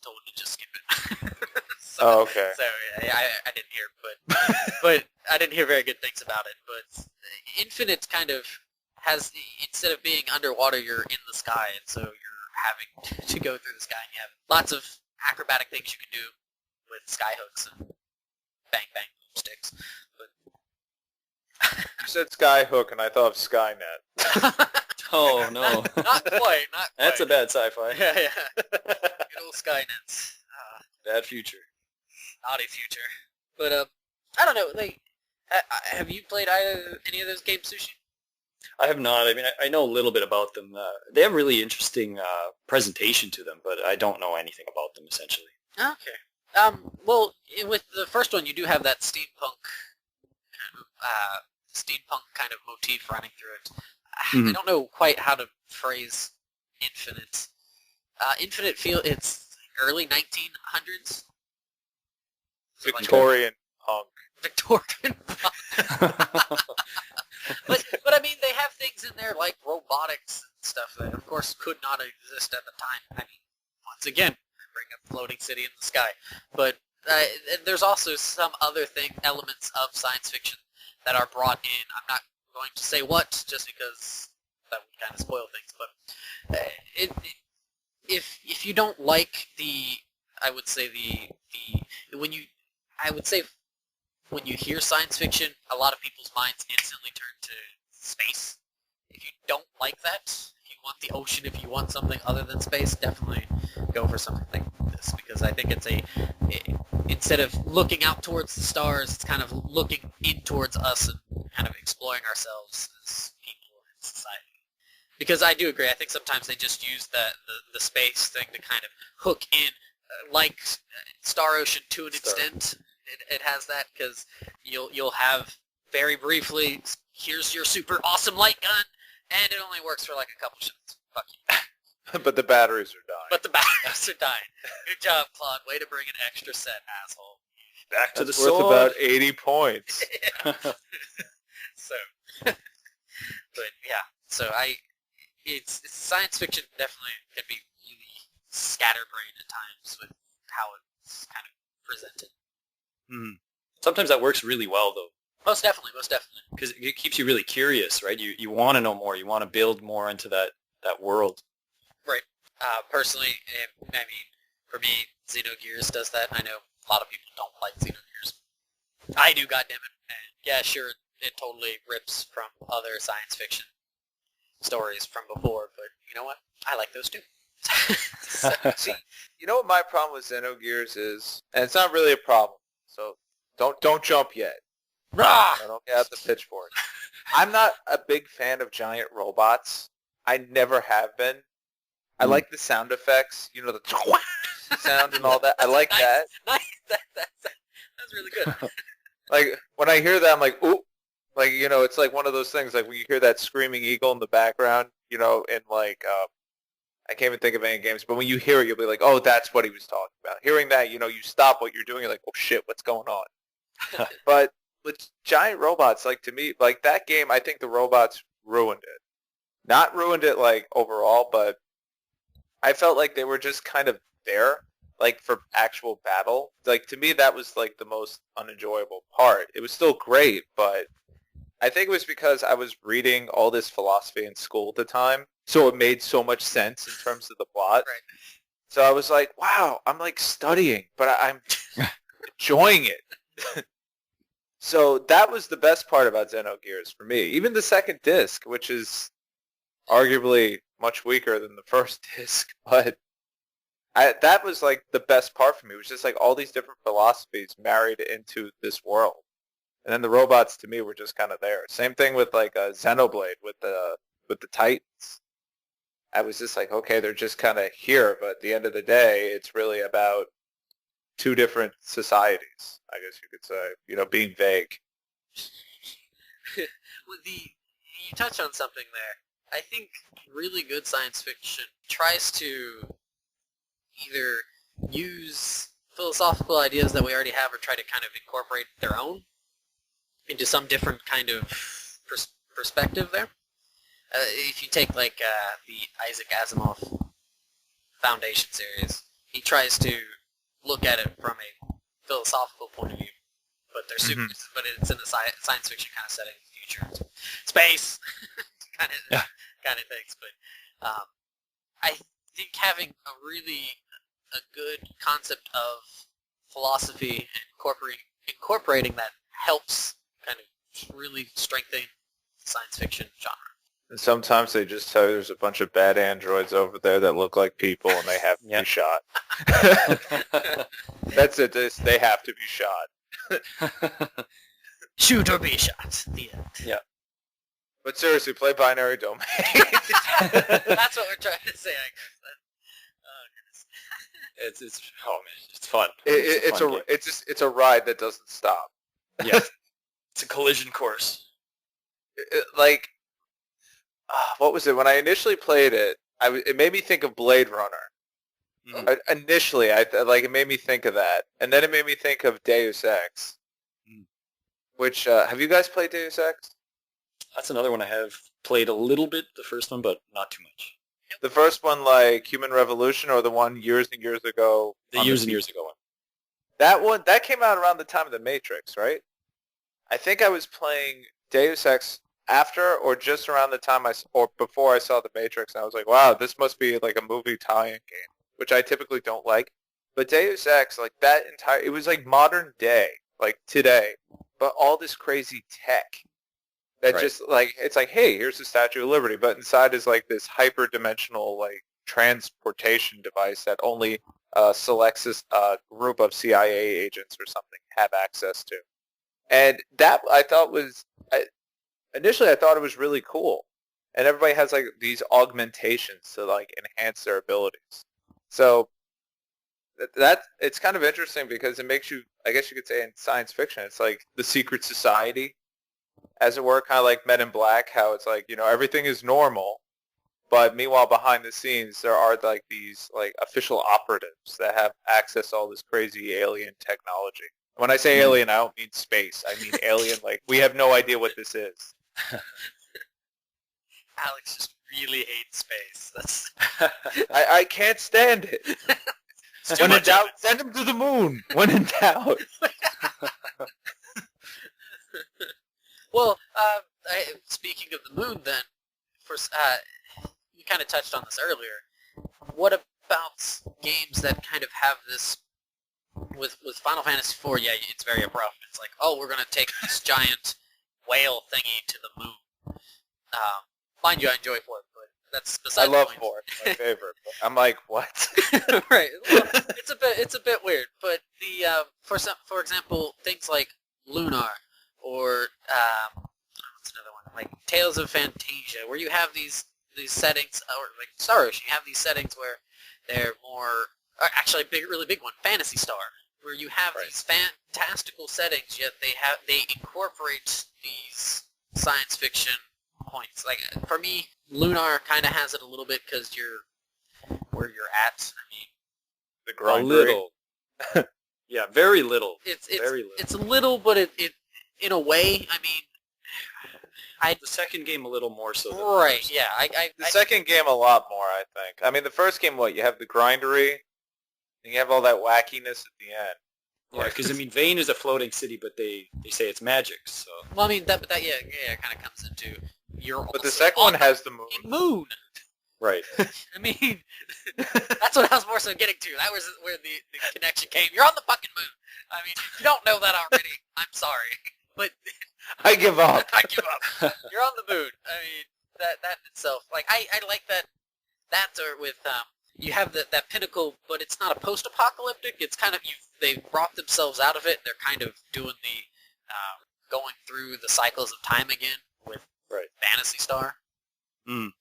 told to just skip it. So, Oh, okay. So I didn't hear, but I didn't hear very good things about it. But Infinite kind of has, instead of being underwater, you're in the sky, and so you're having to go through the sky, and you have lots of acrobatic things you can do with sky hooks and bang bang boom sticks. You said Skyhook, and I thought of Skynet. Oh no, Not quite. that's a bad sci-fi. Yeah. Good old Skynets. Bad future. Naughty future. But I don't know. Like, have you played any of those games, Sushi? I have not. I mean, I know a little bit about them. They have really interesting presentation to them, but I don't know anything about them essentially. Okay. Well, with the first one, you do have that steampunk kind of motif running through it. Mhm. I don't know quite how to phrase Infinite. Infinite it's early 1900s. So like Victorian punk. Victorian. But I mean, they have things in there like robotics and stuff that, of course, could not exist at the time. I mean, once again, bring a floating city in the sky. But there's also some other elements of science fiction that are brought in. I'm not going to say what, just because that would kind of spoil things. But if you don't like when you hear science fiction, a lot of people's minds instantly turn to space. If you don't like that, if you want the ocean, if you want something other than space, definitely go for something like this, because I think instead of looking out towards the stars, it's kind of looking in towards us and kind of exploring ourselves as people in society. Because I do agree, I think sometimes they just use the space thing to kind of hook in, like Star Ocean to an extent. It has that, because you'll have very briefly, here's your super awesome light gun, and it only works for like a couple shots. Fuck you. But the batteries are dying. But the batteries are dying. Good job, Claude. Way to bring an extra set, asshole. Back to That's the worth sword. about 80 points. So, but yeah. So it's science fiction definitely can be really scatterbrained at times with how it's kind of presented. Mm. Sometimes that works really well, though. Most definitely. Because it keeps you really curious, right? You want to know more. You want to build more into that world. Right. Personally, I mean, for me, Xenogears does that. I know a lot of people don't like Xenogears. I do, goddammit. And yeah, sure, it totally rips from other science fiction stories from before, but you know what? I like those too. See, you know what my problem with Xenogears is? And it's not really a problem, so don't jump yet. Rah! I don't get out the pitchfork. I'm not a big fan of giant robots. I never have been. I like the sound effects, you know, the sound and all that. I like that. Nice. That's really good. Like, when I hear that, I'm like, ooh. Like, you know, it's like one of those things, like when you hear that screaming eagle in the background, you know, in like, I can't even think of any games, but when you hear it, you'll be like, oh, that's what he was talking about. Hearing that, you know, you stop what you're doing, you're like, oh shit, what's going on? But with giant robots, like, to me, like, that game, I think the robots ruined it. Not ruined it, like, overall, but I felt like they were just kind of there, like, for actual battle. Like, to me, that was, like, the most unenjoyable part. It was still great, but I think it was because I was reading all this philosophy in school at the time, so it made so much sense in terms of the plot. Right. So I was like, wow, I'm, like, studying, but I'm enjoying it. So that was the best part about Xenogears for me. Even the second disc, which is arguably much weaker than the first disc, but that was like the best part for me. It was just like all these different philosophies married into this world. And then the robots to me were just kind of there. Same thing with like Xenoblade with the Titans. I was just like, okay, they're just kind of here, but at the end of the day, it's really about two different societies, I guess you could say, you know, being vague. You touch on something there. I think really good science fiction tries to either use philosophical ideas that we already have or try to kind of incorporate their own into some different kind of perspective there. If you take like the Isaac Asimov Foundation series, he tries to look at it from a philosophical point of view, but they're super, but it's in the science fiction kind of setting, future, space, kind of things. But I think having a good concept of philosophy and incorporating that helps kind of really strengthen the science fiction genre. And sometimes they just tell you there's a bunch of bad androids over there that look like people and they have to be shot. That's it. They have to be shot. Shoot or be shot. The end. Yeah. But seriously, play Binary Domain. That's what we're trying to say, I guess. It's oh man, it's fun. It's a ride that doesn't stop. Yeah. It's a collision course. What was it? When I initially played it, it made me think of Blade Runner. Initially, it made me think of that, and then it made me think of Deus Ex. Which have you guys played Deus Ex? That's another one I have played a little bit. The first one, but not too much. The first one, like Human Revolution, or the one years and years ago? The years and years ago one. That came out around the time of The Matrix, right? I think I was playing Deus Ex after or just around the time or before I saw The Matrix, and I was like, wow, this must be like a movie tie-in game, which I typically don't like. But Deus Ex, like it was like modern day, like today, but all this crazy tech that just like, it's like, hey, here's the Statue of Liberty, but inside is like this hyper-dimensional like transportation device that only selects this group of CIA agents or something have access to. And that I thought was, initially I thought it was really cool. And everybody has like these augmentations to like enhance their abilities. So it's kind of interesting because it makes you, I guess you could say in science fiction, it's like the secret society, as it were, kind of like Men in Black, how it's like, everything is normal. But meanwhile, behind the scenes, there are like these like official operatives that have access to all this crazy alien technology. When I say alien, I don't mean space. I mean alien, like we have no idea what this is. Alex just really hates space. That's I can't stand it. When in doubt, send him to the moon. When in doubt. Well, speaking of the moon, then, you kind of touched on this earlier. What about games that kind of have this? With Final Fantasy IV, yeah, it's very abrupt. It's like, oh, we're gonna take this giant whale thingy to the moon. Mind you, I enjoy IV, but that's beside the point. I love IV. It's my favorite. But I'm like, what? Right. Well, it's a bit weird, but for example, things like Lunar or what's another one? Like Tales of Fantasia, where you have these settings, or like Star Ocean, you have these settings where they're more. Actually, a really big one, Phantasy Star, where you have these fantastical settings, yet they incorporate these science fiction points. Like for me, Lunar kind of has it a little bit because you're where you're at. I mean, the grindery. A little. Yeah, very little. It's very little. It's a little, but it in a way. I mean, the second game a little more so. Right. Yeah. The second game a lot more, I think. I mean, the first game, you have the grindery. And you have all that wackiness at the end. Yeah, because I mean, Vane is a floating city, but they say it's magic. So. Well, I mean that kind of comes into your. But the second one has the moon. Moon. Right. I mean, that's what I was more so getting to. That was where the connection came. You're on the fucking moon. I mean, if you don't know that already, I'm sorry, but I give up. I give up. You're on the moon. I mean, that itself. Like I like that. That's with you have that pinnacle, but it's not a post-apocalyptic. It's kind of they've brought themselves out of it. They're kind of doing the going through the cycles of time again with Phantasy Star. I mean,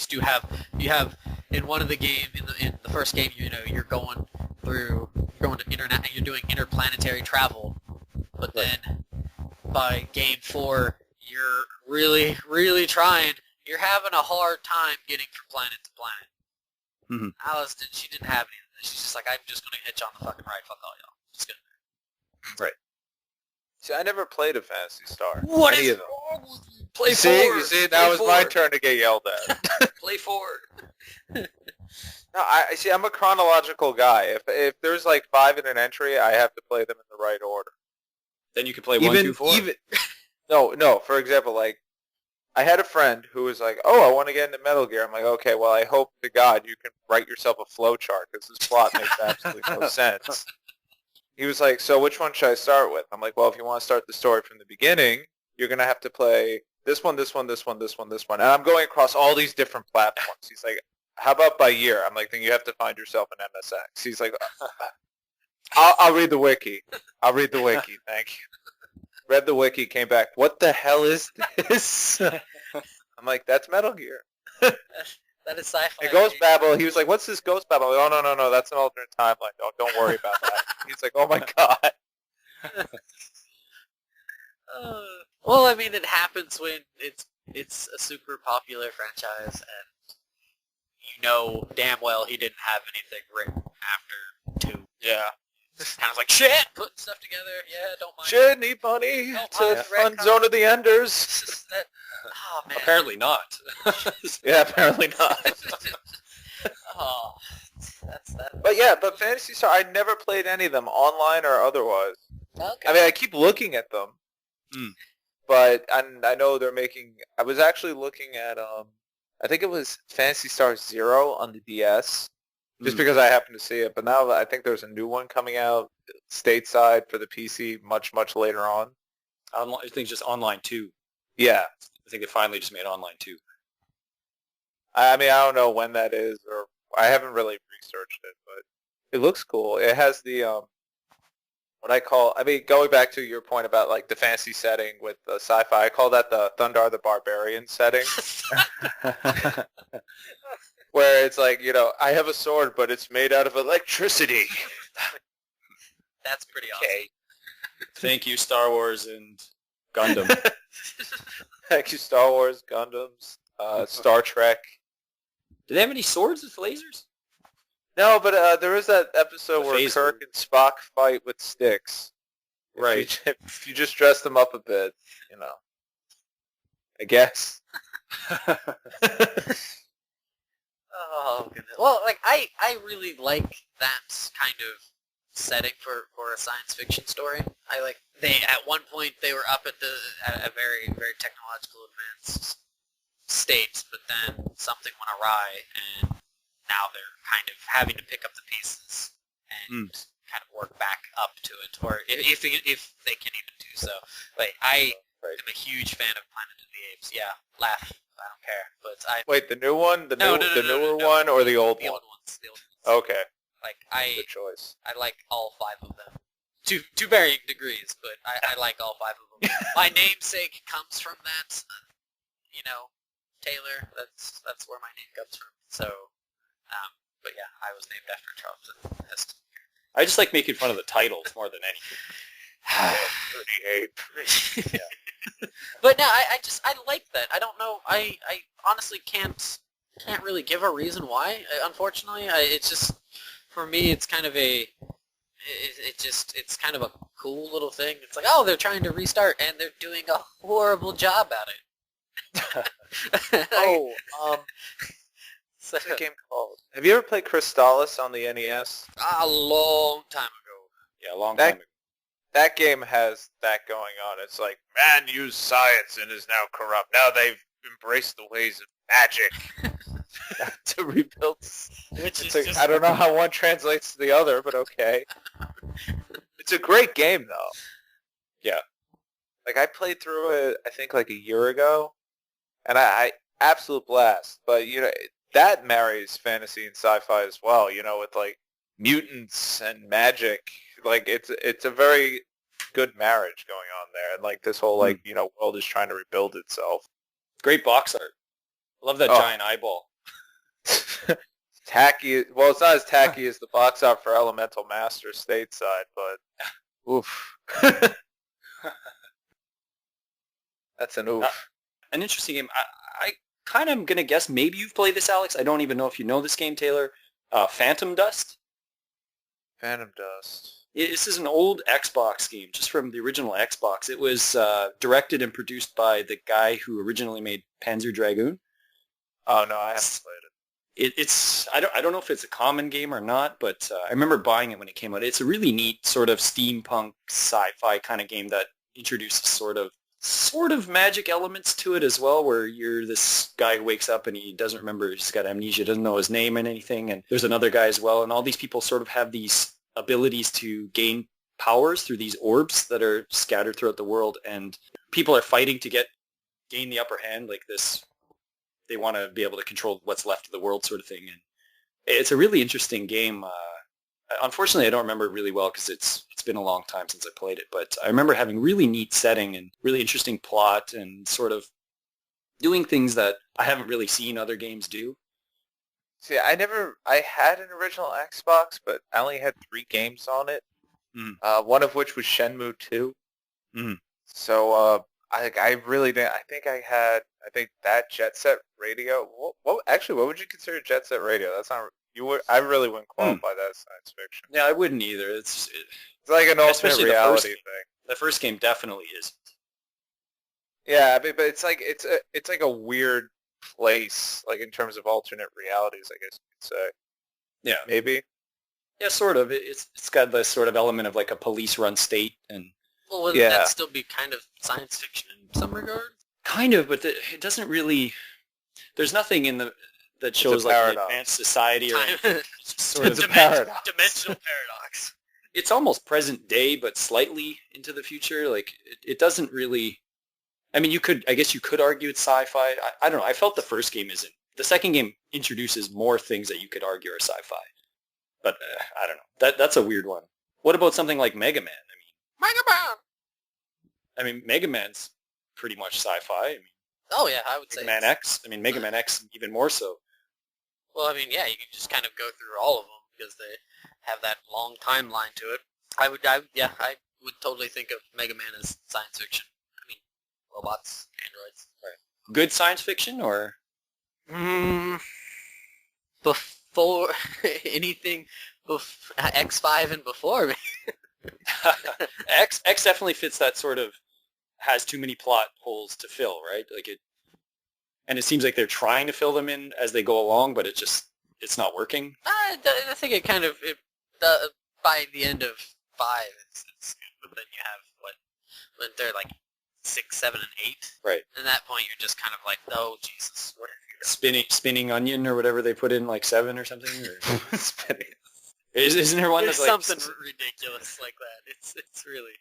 you have in one of the game in the first game, you're going to internet, you're doing interplanetary travel, but then by game 4, you're really, really trying. You're having a hard time getting from planet to planet. Alice she didn't have any of she's just like, I'm just gonna hitch on the fucking ride. Fuck all y'all. Just gonna. See, I never played a Phantasy Star. What Any is of them. wrong with you? Play You see, forward. you see, Play now it's my forward. turn to get yelled at. Play forward. No, I see. I'm a chronological guy. If there's like 5 in an entry, I have to play them in the right order. Then you can play 1, 2, 4. No. For example, like I had a friend who was like, "Oh, I want to get into Metal Gear." I'm like, "Okay, well, I hope to God you can write yourself a flowchart because this plot makes absolutely no sense." He was like, "So which one should I start with?" I'm like, "Well, if you want to start the story from the beginning, you're gonna have to play this one, this one, this one, this one, this one," and I'm going across all these different platforms. He's like, "How about by year?" I'm like, "Then you have to find yourself an MSX." He's like, I'll read the wiki. I'll read the wiki. Thank you." Read the wiki, came back. What the hell is this? I'm like, that's Metal Gear. That is sci-fi. And Ghost Babel, he was like, what's this Ghost Babel? Oh, no, that's an alternate timeline. Don't worry about that. He's like, oh my god. Well, I mean, it happens when it's a super popular franchise, and you know damn well he didn't have anything written after 2. Yeah. Kind of like, shit, putting stuff together, yeah, don't mind. Shit, need money Don't to mind fund retcon. Zone of the Enders. Oh, man. Apparently not. Yeah, apparently not. Oh, that's that. But Phantasy Star, I never played any of them, online or otherwise. Okay. I mean, I keep looking at them. But I know they're making... I was actually looking at, I think it was Phantasy Star Zero on the DS, just because I happened to see it. But now I think there's a new one coming out stateside for the PC much, much later on. I think it's just online 2. Yeah. I think they finally just made online 2. I mean, I don't know when that is, or I haven't really researched it, but it looks cool. It has the... going back to your point about like the fantasy setting with sci-fi, I call that the Thundar the Barbarian setting, where it's like, I have a sword, but it's made out of electricity. That's pretty awesome. Okay. Thank you, Star Wars and Gundam. Thank you, Star Wars, Gundams, Star Trek. Do they have any swords with lasers? No, but there is that episode The where phase Kirk move. and Spock fight with sticks. Right. If you just dress them up a bit, I guess. Oh goodness. Well, like I really like that kind of setting for a science fiction story. I like at one point they were up at a very very technological advanced state, but then something went awry, and now they're kind of having to pick up the pieces and kind of work back up to it, or if they can even do so. Like I am a huge fan of Planet of the Apes. Yeah, laugh. I don't care. But Wait, the new one, the newer no. one, or the old the one? old ones. The old ones. Okay, Like good choice. I like all 5 of them. To varying degrees, but I like all 5 of them. My namesake comes from that, Taylor. That's where my name comes from. So, but yeah, I was named after Charlton Heston. I just like making fun of the titles more than anything. 38. But no, I like that. I don't know. I honestly can't really give a reason why. Unfortunately, it's just for me. It's kind of it's kind of a cool little thing. It's like, oh, they're trying to restart and they're doing a horrible job at it. So, What's that game called? Have you ever played Crystallis on the NES? a long time ago. Yeah, a long time ago. That game has that going on. It's like, man used science and is now corrupt. Now they've embraced the ways of magic to rebuild. Which is Like, just... I don't know how one translates to the other, but okay. It's a great game, though. Yeah. Like, I played through it, I think, like a year ago, and I absolute blast. But, that marries fantasy and sci-fi as well, with, like, mutants and magic. Like, it's a very good marriage going on there. And, like, this whole, like, world is trying to rebuild itself. Great box art. I love that giant eyeball. Tacky. Well, it's not as tacky as the box art for Elemental Master stateside, but oof. That's an oof. An interesting game. I kind of am going to guess maybe you've played this, Alex. I don't even know if you know this game, Taylor. Phantom Dust. Phantom Dust. This is an old Xbox game, just from the original Xbox. It was directed and produced by the guy who originally made Panzer Dragoon. Oh no, I haven't played it. It's I don't know if it's a common game or not, but I remember buying it when it came out. It's a really neat sort of steampunk sci-fi kind of game that introduces sort of magic elements to it as well, where you're this guy who wakes up and he doesn't remember, he's got amnesia, doesn't know his name and anything, and there's another guy as well, and all these people sort of have these abilities to gain powers through these orbs that are scattered throughout the world, and people are fighting to gain the upper hand, like this. They want to be able to control what's left of the world sort of thing, and it's a really interesting game. Unfortunately, I don't remember it really well because it's been a long time since I played it, but I remember having really neat setting and really interesting plot and sort of doing things that I haven't really seen other games do. See, I had an original Xbox, but I only had 3 games on it. One of which was Shenmue 2. So I really didn't. I think that Jet Set Radio. What would you consider Jet Set Radio? That's not. I really wouldn't qualify that as science fiction. Yeah, I wouldn't either. It's like an alternate reality thing. The first game definitely isn't. Yeah, but it's like a weird place, like in terms of alternate realities, I guess you could say. Yeah, maybe. Yeah, sort of. It's got this sort of element of like a police-run state, and well, wouldn't that still be kind of science fiction in some regard? Kind of, but it doesn't really. There's nothing that shows like an advanced society or sort of dimensional paradox. It's almost present day, but slightly into the future. Like it doesn't really. I mean, I guess you could argue it's sci-fi. I don't know. I felt the first game isn't. The second game introduces more things that you could argue are sci-fi. But I don't know. That's a weird one. What about something like Mega Man? Mega Man's pretty much sci-fi. I mean, oh yeah, I would say Mega Man X. I mean, Mega Man X even more so. Well, I mean, yeah, you can just kind of go through all of them because they have that long timeline to it. I would totally think of Mega Man as science fiction. I mean, robots, androids. Right. Good science fiction or? Before anything, X5 and before me. X definitely fits that sort of has too many plot holes to fill, right? Like it, and it seems like they're trying to fill them in as they go along, but it's not working. I think it kind of by the end of 5, it's good, but then you have when they're like 6, 7, and 8. Right. And at that point, you're just kind of like, oh Jesus, what are you spinning onion or whatever they put in like 7 or something? Or spinning. Isn't there one There's that's like something ridiculous like that? It's really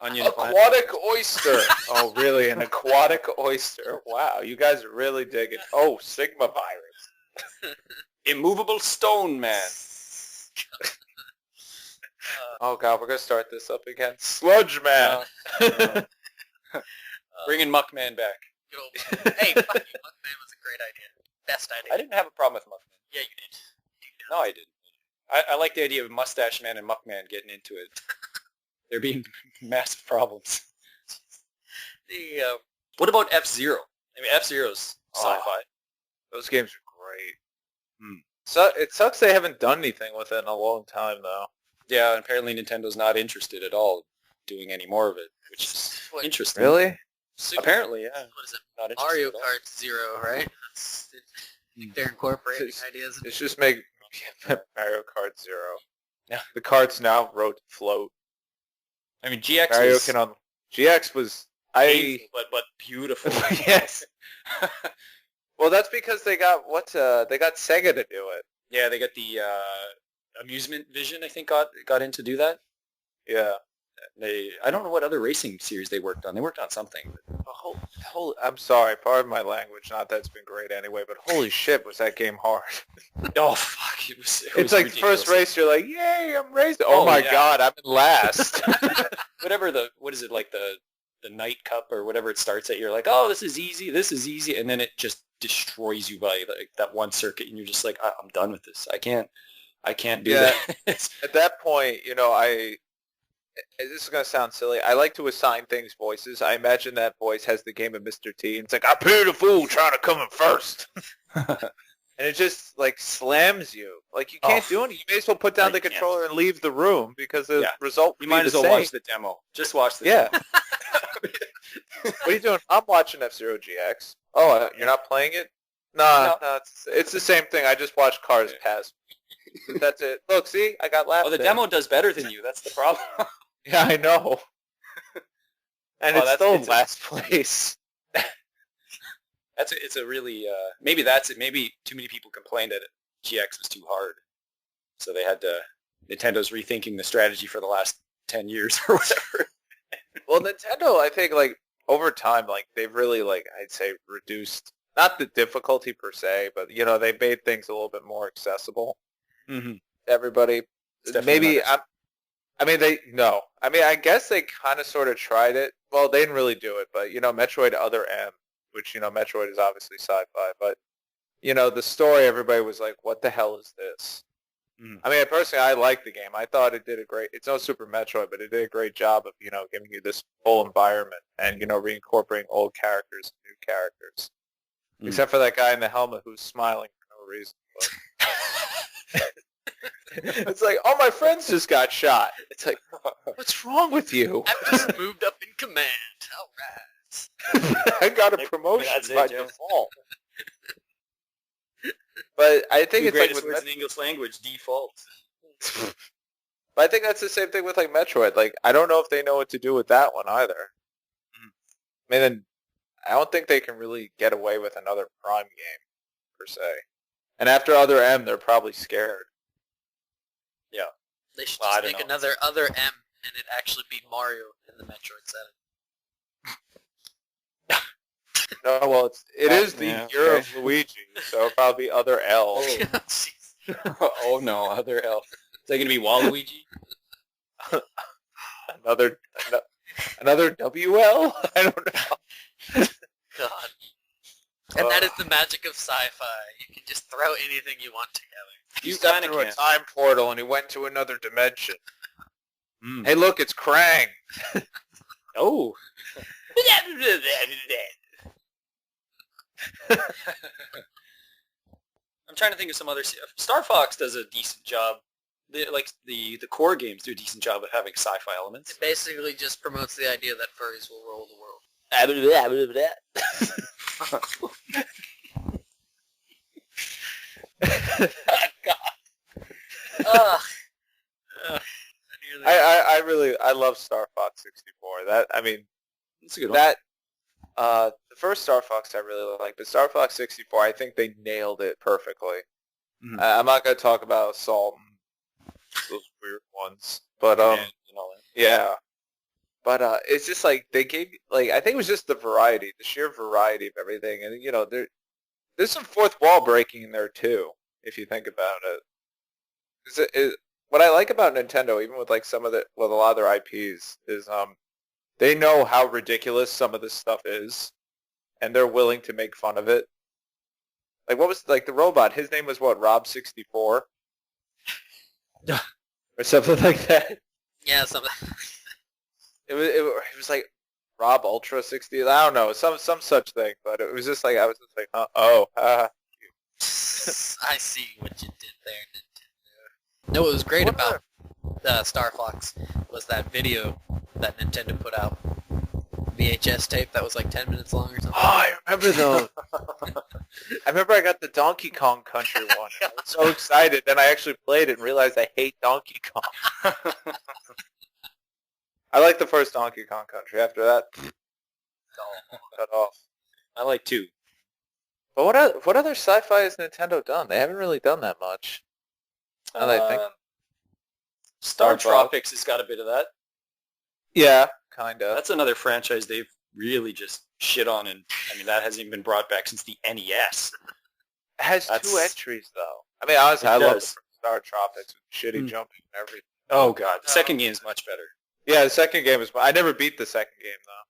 onion aquatic oyster. Oh, really? An aquatic oyster? Wow, you guys are really digging. Oh, Sigma virus. Immovable stone man. Oh god, we're gonna start this up again. Sludge man. Bringing Muckman back. Hey, fuck you, Muckman was a great idea. Best idea. I didn't have a problem with Muckman. Yeah, you did. No, I didn't. I like the idea of Mustache Man and Muckman getting into it. There being massive problems. What about F-Zero? I mean, F-Zero's sci-fi. Those games are great. So it sucks they haven't done anything with it in a long time, though. Yeah, and apparently Nintendo's not interested at all doing any more of it, which is interesting. Really? Apparently, yeah. What is it? Not Mario Kart Zero, right? They're incorporating ideas. It's just make Mario Kart Zero. Yeah. The carts now float. I mean, GX Mario was... GX was... but beautiful. Yes. Well, that's because they got Sega to do it. Yeah, they got the Amusement Vision, I think, got in to do that. Yeah. I don't know what other racing series they worked on. They worked on something. I'm sorry, pardon my language. Not that it's been great anyway, but holy shit, was that game hard? Oh fuck! It was it's like ridiculous. The first race, you're like, yay, I'm racing. Oh my god, I'm in last. Whatever what is it, like the Night Cup or whatever it starts at, you're like, oh, this is easy, and then it just destroys you by like that one circuit, and you're just like, I'm done with this. I can't do that. At that point, this is going to sound silly. I like to assign things voices. I imagine that voice has the game of Mr. T, and it's like, I pity the fool trying to come in first. And and it just like slams you. Like you can't do anything. You may as well put down the controller and leave the room because the result. You might as well watch the demo. Just watch the demo. What are you doing? I'm watching F-Zero GX. Oh, you're not playing it? No, it's the same thing. I just watched Cars pass. That's it. Look, see, I got laughed. Oh, the demo does better than you. That's the problem. Yeah, I know. And it's still in last place. It's a really maybe that's it. Maybe too many people complained that GX was too hard, so they had to. Nintendo's rethinking the strategy for the last 10 years or whatever. Well, Nintendo, I think, like over time, like they've really, like I'd say, reduced not the difficulty per se, but you know, they made things a little bit more accessible. Mm-hmm. Everybody, maybe I guess they kind of sort of tried it. Well, they didn't really do it, but you know, Metroid Other M, which you know, Metroid is obviously sci-fi, but you know, the story, everybody was like, "What the hell is this?" Mm. I mean, personally, I liked the game. I thought it did it's no Super Metroid, but it did a great job of you know giving you this whole environment and you know reincorporating old characters, and new characters, except for that guy in the helmet who's smiling for no reason. It's like, all my friends just got shot. It's like, what's wrong with you? I've just moved up in command. All right. I got a promotion by default. But I think it's like with words in English language default. But I think that's the same thing with like Metroid. Like, I don't know if they know what to do with that one either. I mean, I don't think they can really get away with another Prime game per se. And after Other M, they're probably scared. Yeah. They should just make another Other M and it actually be Mario in the Metroid setting. No, well, it is the year of Luigi, so it'll probably be Other L. Oh no, Other L. Is that going to be Waluigi? Another WL? I don't know. God. And that is the magic of sci-fi. You can just throw anything you want together. You stepped through a time portal and he went to another dimension. Hey, look, it's Krang. Oh. I'm trying to think of some other... Star Fox does a decent job. The core games do a decent job of having sci-fi elements. It basically just promotes the idea that furries will rule the world. God. I love Star Fox 64. That's a good one. The first Star Fox I really like, but Star Fox 64, I think they nailed it perfectly. Mm-hmm. I'm not going to talk about Assault and those weird ones, but yeah. But it's just like they gave I think it was just the sheer variety of everything, and you know there's some fourth wall breaking in there too, if you think about it. What I like about Nintendo, even with like a lot of their IPs, is they know how ridiculous some of this stuff is, and they're willing to make fun of it. Like what was the robot? His name was what, Rob64, or something like that. Yeah, something. It was like Rob Ultra 60. I don't know, some such thing. But it was just like I was just like, I see what you did there, Nintendo. No, what was great about Star Fox was that video that Nintendo put out, VHS tape that was like 10 minutes long or something. Oh, I remember those. I remember I got the Donkey Kong Country one. I was so excited. Then I actually played it and realized I hate Donkey Kong. I like the first Donkey Kong Country. After that, cut off. I like 2. But what other sci-fi has Nintendo done? They haven't really done that much. Now that I think. Star Tropics has got a bit of that. Yeah, kind of. That's another franchise they've really just shit on, and I mean that hasn't even been brought back since the NES. It has 2 entries though. I mean, honestly, I love Star Tropics with shitty jumping and everything. Oh god, the second game is much better. Yeah, the second game is. I never beat the second game though.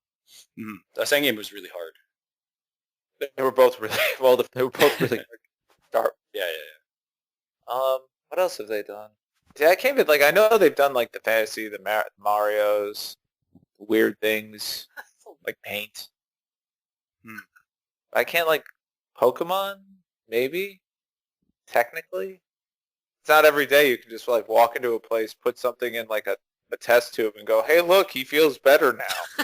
Mm-hmm. The second game was really hard. They were both really well. They were both really hard. Yeah. What else have they done? See, I can't even I know they've done the fantasy, the Marios, weird things like paint. I can't Pokemon maybe. technically. It's not every day you can just like walk into a place, put something in like a test tube and go, hey, look, he feels better now.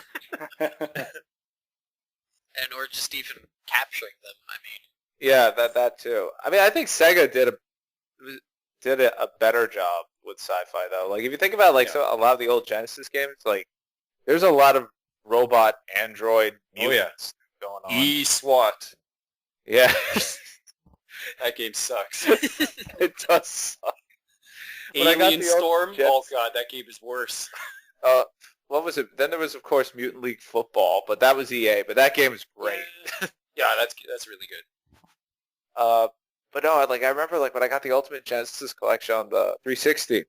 And or just even capturing them. I mean, Yeah, that too. I mean, I think Sega did a better job with Sci-Fi though. Like if you think about like a lot of the old Genesis games, like there's a lot of robot android mutants going on. E-SWAT. Yeah. That game sucks. It does suck. When I got Alien the Storm? Jets- Oh god, that game is worse. What was it? Then there was of course Mutant League Football, but that was EA. But that game is great. Yeah, that's really good. But no, like I remember like when I got the Ultimate Genesis Collection on the 360,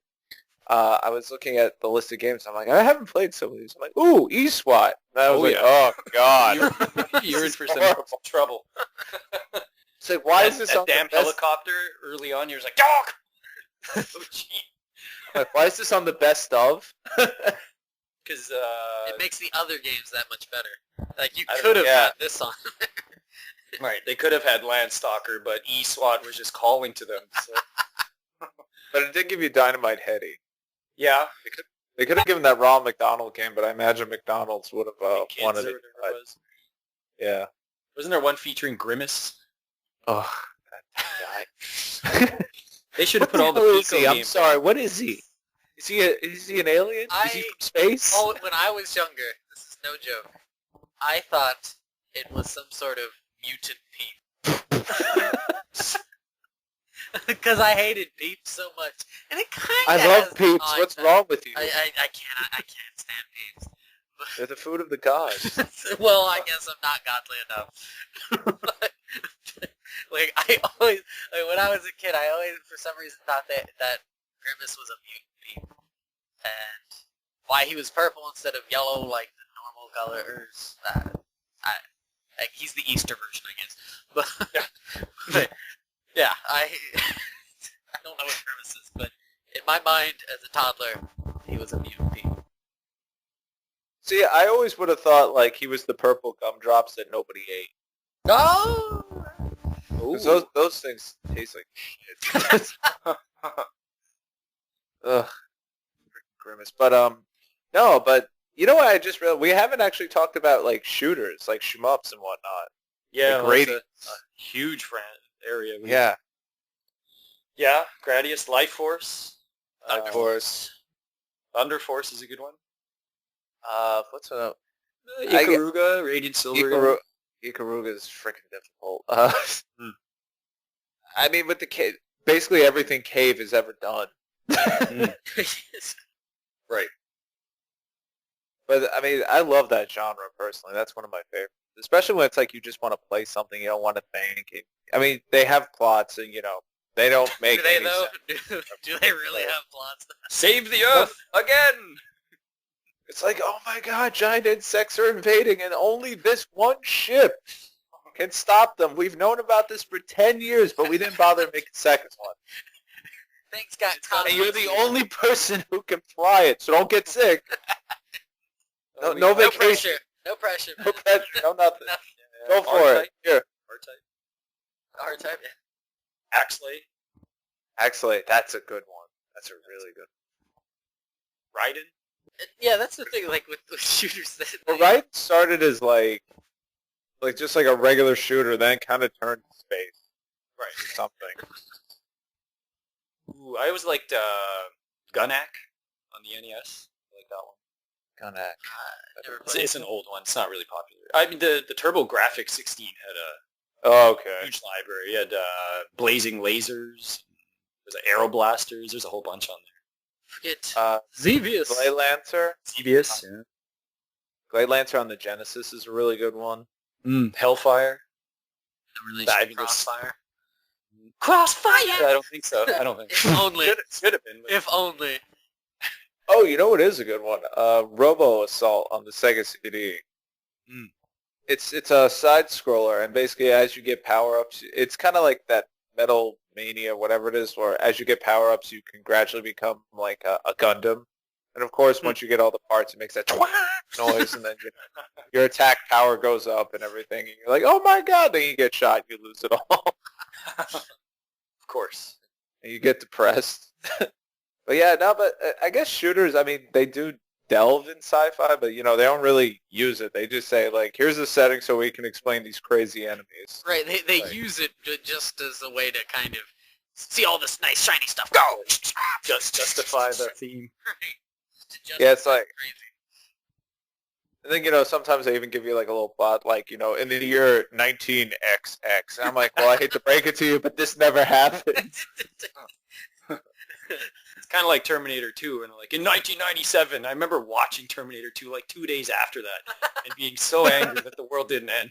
I was looking at the list of games. I'm like, I haven't played some of these. I'm like, ooh, E-SWAT. And I was like, oh god, You're in for some horrible. trouble. It's like, why is this that on the damn best? helicopter early on? You're just like, dog. Oh gee. Like, why is this on the best of? Because it makes the other games that much better. Like you I don't could have know, yeah. had this on. right, they could have had Landstalker, but E-SWAT was just calling to them. So. But it did give you Dynamite Heady. Yeah, They could have given that Ronald McDonald game, but I imagine McDonald's would have Kids wanted or it. whatever it was. Yeah. Wasn't there one featuring Grimace? Oh, that guy. They should have put all the What is Pico he? I'm games sorry. on. What is he? Is he an alien? Is he from space? Oh, when I was younger, this is no joke, I thought it was some sort of mutant Peep. Because I hated Peep so much, and it kind of. I love Peeps. What's wrong with you? I can't stand Peeps. They're the food of the gods. Well, I guess I'm not godly enough. Like I always, like when I was a kid, I always for some reason thought that Grimace was a mutant Peep, and why he was purple instead of yellow like the normal colors. Like he's the Easter version, I guess. But yeah, I don't know what Grimace is, but in my mind as a toddler, he was a mutant Peep. See, I always would have thought like he was the purple gumdrops that nobody ate. Oh. 'Cause those things taste like shit. Ugh, Grimace. But no, but you know what? I just realized we haven't actually talked about like shooters, like shmups and whatnot. Yeah, The well, that's Gradients. a huge area. Yeah, Yeah, Gradius, Life Force. of course. Thunder Force is a good one. What's another? Ikaruga, Radiant Silver. Ikaruga is freaking difficult. I mean, with the cave, basically everything Cave has ever done. Right. But I mean, I love that genre personally. That's one of my favorites, especially when it's like you just want to play something, you don't want to think. I mean, they have plots, and you know, they don't make. Do they any though? sense. Do they really have plots? Save the Earth again. It's like, oh my god, giant insects are invading, and only this one ship can stop them. We've known about this for 10 years, but we didn't bother making a second one. Things got And you're the only person who can fly it, so don't get sick. No No vacation. pressure. No pressure. No pressure. No nothing. No. Go for it. Here. R-Type. Hard time. Axley. Actually, that's a good one. That's a really good Raiden. Yeah, that's the thing. Like with shooters, one. Well, Raiden started as like just like a regular shooter, then kind of turned to space. Right. Or something. Ooh, I always liked Gunak on the NES. I like that one. Gonna. It's an old one. It's not really popular. I mean, the TurboGrafx 16 had a Oh, okay. huge library. It had blazing lasers. There's Aero Blasters. There's a whole bunch on Forget Xevious. Glade Lancer. there. CBS. Yeah. Glade Lancer on the Genesis is a really good one. Hellfire. the relation That- I to mean, this- Crossfire. Crossfire! I don't think so. I don't think If so. only. Should have been. But If only. Oh, you know what is a good one? Robo Assault on the Sega CD. Mm. It's a side scroller, and basically as you get power ups, it's kind of like that Metal Mania, whatever it is, where as you get power ups, you can gradually become like a Gundam. And of course, once you get all the parts, it makes that noise, and then your attack power goes up and everything. And you're like, oh my god! Then you get shot, you lose it all. Of course. and you get depressed. But yeah, no, but I guess shooters, I mean, they do delve in sci-fi, but you know, they don't really use it. They just say like, here's the setting so we can explain these crazy enemies. Right, they Right. use it just as a way to kind of see all this nice shiny stuff. Go! Just justify the theme. Right. To Yeah, it's justify like, crazy. I think, you know, sometimes they even give you like a little plot, like, you know, in the year 19XX. And I'm like, well, I hate to break it to you, but this never happened. It's kind of like Terminator 2, and like in 1997, I remember watching Terminator 2 like 2 days after that, and being so angry that the world didn't end.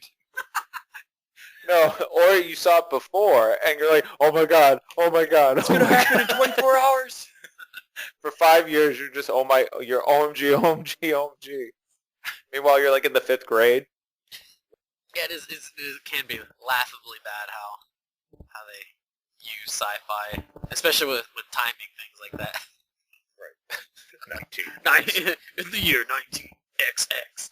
No, or you saw it before, and you're like, oh my god, oh my god. It's gonna happen in 24 hours. For 5 years, you're just, you're OMG, OMG, OMG. Meanwhile, you're like in the 5th grade. Yeah, it can be laughably bad how they use sci-fi, especially with timing things like that. Right. 19 in the year 19XX.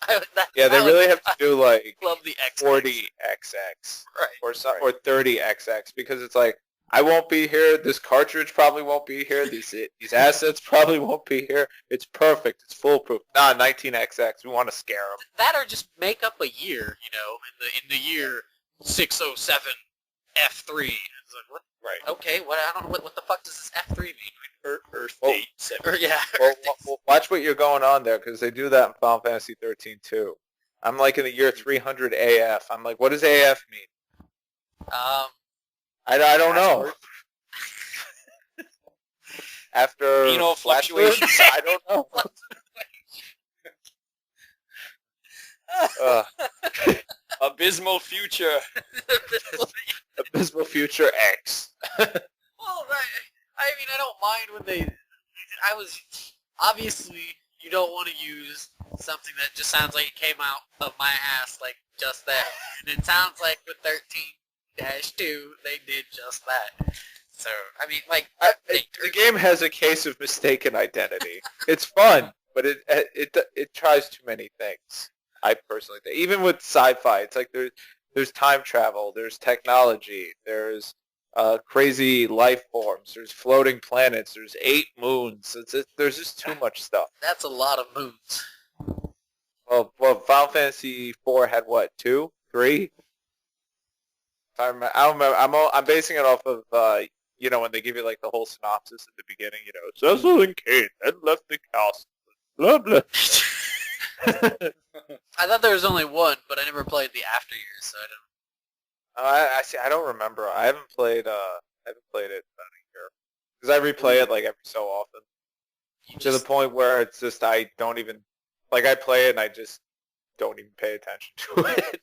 Yeah, they really have to do like love the X. 40XX Right. or some, Right. or 30XX, because it's like, I won't be here. This cartridge probably won't be here. These assets probably won't be here. It's perfect. It's foolproof. Nah, 19XX. We want to scare them. That or just make up a year, you know, in the year 607 F3. It's like, what? Right. Okay, I don't know what the fuck does this F3 mean? Earth Oh. 8, 7. Or yeah. Well, watch what you're going on there, because they do that in Final Fantasy 13 too. I'm like in the year 300 AF. I'm like, what does AF mean? I don't know. After Anal fluctuations. I don't know. Abysmal future. Abysmal Future X. Well, I mean, I don't mind when they. Obviously, you don't want to use something that just sounds like it came out of my ass, like just that. And it sounds like with 13-2, they did just that. So, I mean, like, The game has a case of mistaken identity. It's fun, but it tries too many things. I personally think, even with sci-fi, it's like there's time travel, there's technology, there's crazy life forms, there's floating planets, there's 8 moons. There's just too much stuff. that's a lot of moons. Well, Final Fantasy 4 had what, 2, 3? I don't remember. I'm basing it off of you know, when they give you like the whole synopsis at the beginning. You know, Cecil and Kate then left the castle. Blah blah. I thought there was only one, but I never played the after years, so I don't. I see. I don't remember. I haven't played it about a year because I replay it like every so often to the point where it's just I don't even like I play it and I just don't even pay attention to it.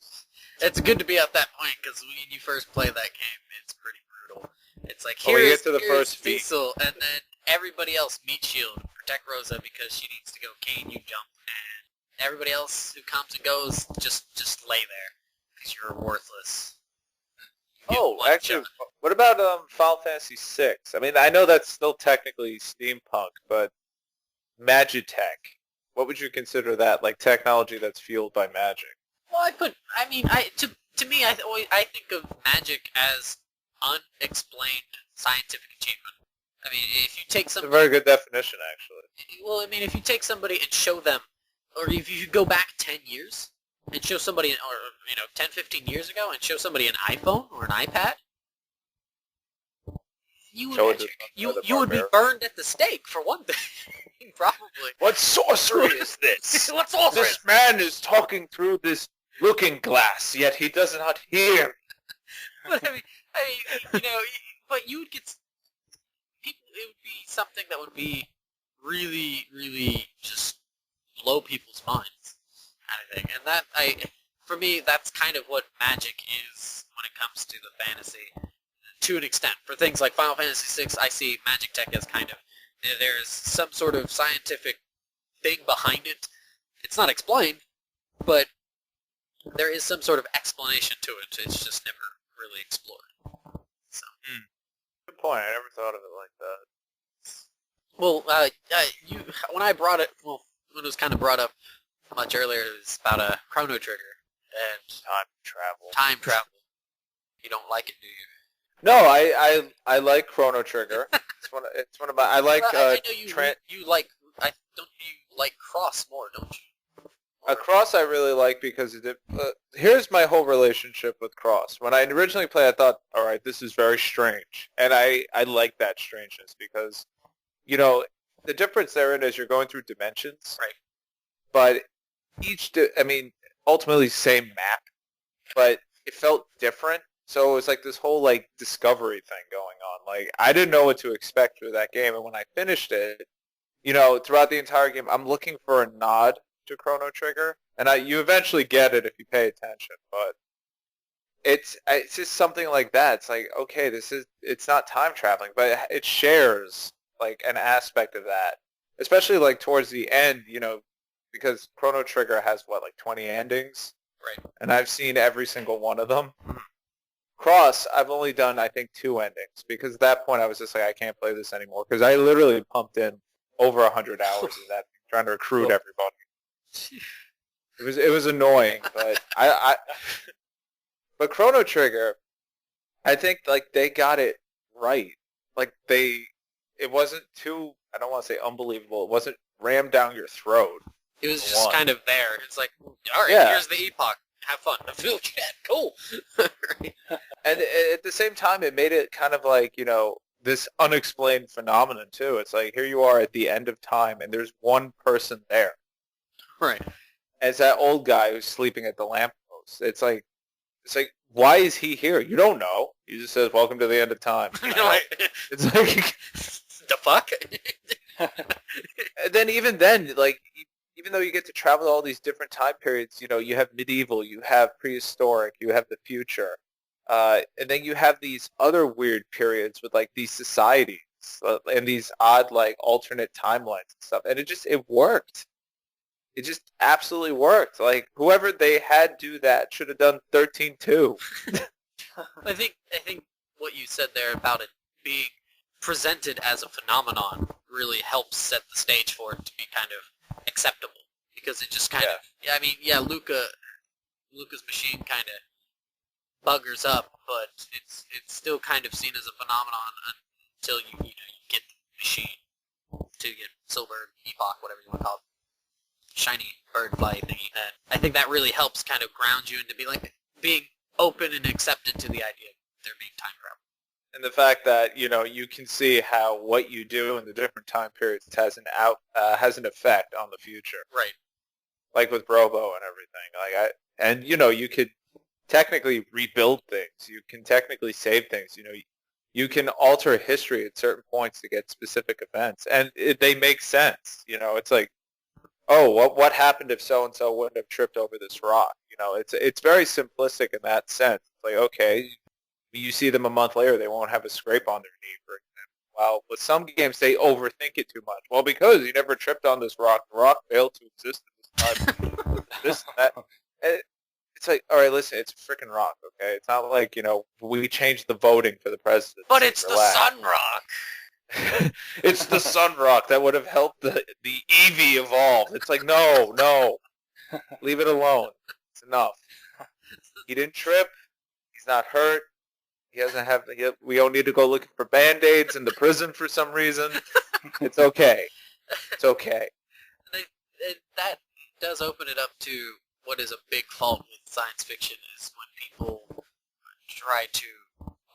It's good to be at that point, because when you first play that game, it's pretty brutal. It's like, Well, you here's, get to the here's first feat. Cecil, and then everybody else, meat shield, protect Rosa because she needs to go, Kane, you jump, and everybody else who comes and goes, just lay there, because you're worthless. You get Oh, one actually, shot. what about Final Fantasy 6? I mean, I know that's still technically steampunk, but Magitech. What would you consider that? Like technology that's fueled by magic? Well, to me, I think of magic as unexplained scientific achievement. I mean, if you take It's a some, very good definition, actually. well, I mean, if you take somebody and show them, or if you go back 10 years and show somebody, or 10, 15 years ago, and show somebody an iPhone or an iPad, you Show would it to you the you would be barbarian. burned at the stake for one thing, probably. What sorcery is this? What's all This man is talking through this looking glass, yet he does not hear. But I mean, but you would get people. It would be something that would be really, really just blow people's minds, kind of thing. And for me, that's kind of what magic is when it comes to the fantasy, to an extent. For things like Final Fantasy VI, I see magic tech as kind of, there's some sort of scientific thing behind it. It's not explained, but there is some sort of explanation to it. It's just never really explored. So. Good point. I never thought of it like that. Well, when it was kind of brought up much earlier, it was about a chrono trigger and Time travel. time travel. You don't like it, do you? No, I like Chrono Trigger. It's one of my. I like. I know you like. I don't you like Cross more, don't you? Cross I really like because here's my whole relationship with Cross. When I originally played, I thought, all right, this is very strange, and I like that strangeness because, the difference therein is you're going through dimensions, Right. but I mean, ultimately same map, but it felt different. So it was like this whole like discovery thing going on. Like I didn't know what to expect through that game, and when I finished it, throughout the entire game, I'm looking for a nod to Chrono Trigger, and you eventually get it if you pay attention. But it's just something like that. It's like, okay, it's not time traveling, but it shares like an aspect of that, especially like towards the end, because Chrono Trigger has what, like 20 endings, Right. and I've seen every single one of them. Cross, I've only done I think 2 endings because at that point I was just like, I can't play this anymore because I literally pumped in over 100 hours of that trying to recruit everybody. It was annoying, but but Chrono Trigger, I think like they got it right. Like it wasn't too, I don't want to say unbelievable. It wasn't rammed down your throat. It was just kind of there. It's like, all right, here's the epoch. Have fun. Cool. And at the same time, it made it kind of like, this unexplained phenomenon too. It's like, here you are at the end of time, and there's one person there. Right. As that old guy who's sleeping at the lamppost. It's like, why is he here? You don't know. He just says, welcome to the end of time. It's like, the fuck? And then even then, like, even though you get to travel to all these different time periods, you have medieval, you have prehistoric, you have the future. And then you have these other weird periods with like these societies and these odd like alternate timelines and stuff. And it worked. It just absolutely worked. Like whoever they had do that should have done 13-2. I think what you said there about it being presented as a phenomenon really helps set the stage for it to be kind of acceptable, because it just kind of, I mean, Luca's machine kind of buggers up, but it's still kind of seen as a phenomenon until you get the machine to get silver epoch, whatever you want to call it, shiny bird fly thingy. And I think that really helps kind of ground you into being open and accepted to the idea of there being time travel. And the fact that you can see how what you do in the different time periods has an effect on the future. Right. Like with Robo and everything. You could technically rebuild things. You can technically save things. You can alter history at certain points to get specific events, and they make sense. It's like, oh, what happened if so and so wouldn't have tripped over this rock? It's very simplistic in that sense. It's like, okay, you see them a month later, they won't have a scrape on their knee, for example. Well, with some games, they overthink it too much. Well, because you never tripped on this rock, the rock failed to exist at this time. This, that. It's like, all right, listen, it's a freaking rock, okay? It's not like, we changed the voting for the president. But it's the sun rock. It's the sun rock that would have helped the Eevee evolve. It's like, no. Leave it alone. It's enough. He didn't trip. He's not hurt. He doesn't have. We don't need to go looking for Band-Aids in the prison for some reason. It's okay. It's okay. That does open it up to what is a big fault with science fiction, is when people try to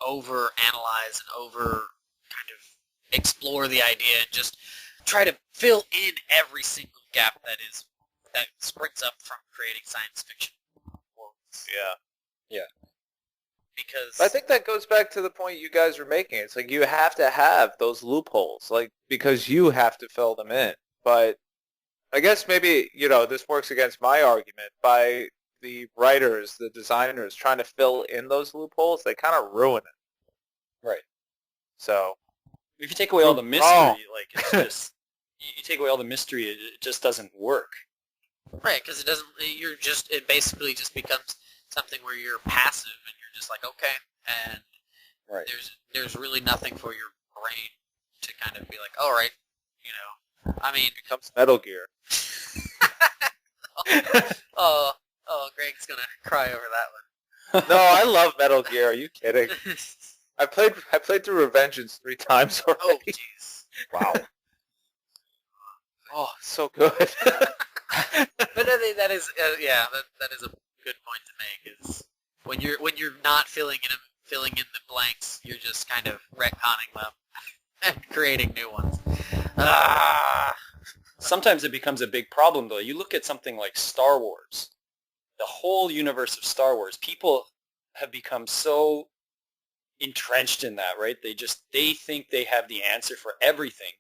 over-analyze and over-kind of explore the idea and just try to fill in every single gap that springs up from creating science fiction worlds. Yeah. Because I think that goes back to the point you guys were making. It's like you have to have those loopholes, like, because you have to fill them in. But I guess maybe, this works against my argument. By the writers, the designers trying to fill in those loopholes, they kind of ruin it. Right. So if you take away all the mystery, it's just, you take away all the mystery, it just doesn't work. Right, because it basically just becomes something where you're passive and you're just like, okay, and right. There's really nothing for your brain to kind of be like, all right, I mean, it becomes Metal Gear. oh, Greg's gonna cry over that one. No, I love Metal Gear. Are you kidding? I played through Revengeance 3 times Oh, already. jeez. Wow. Oh, so good. But I think that is, that is a good point to make. Is when you're not filling in the blanks, you're just kind of retconning them and creating new ones. Sometimes it becomes a big problem, though. You look at something like Star Wars, the whole universe of Star Wars. People have become so entrenched in that, right? They think they have the answer for everything.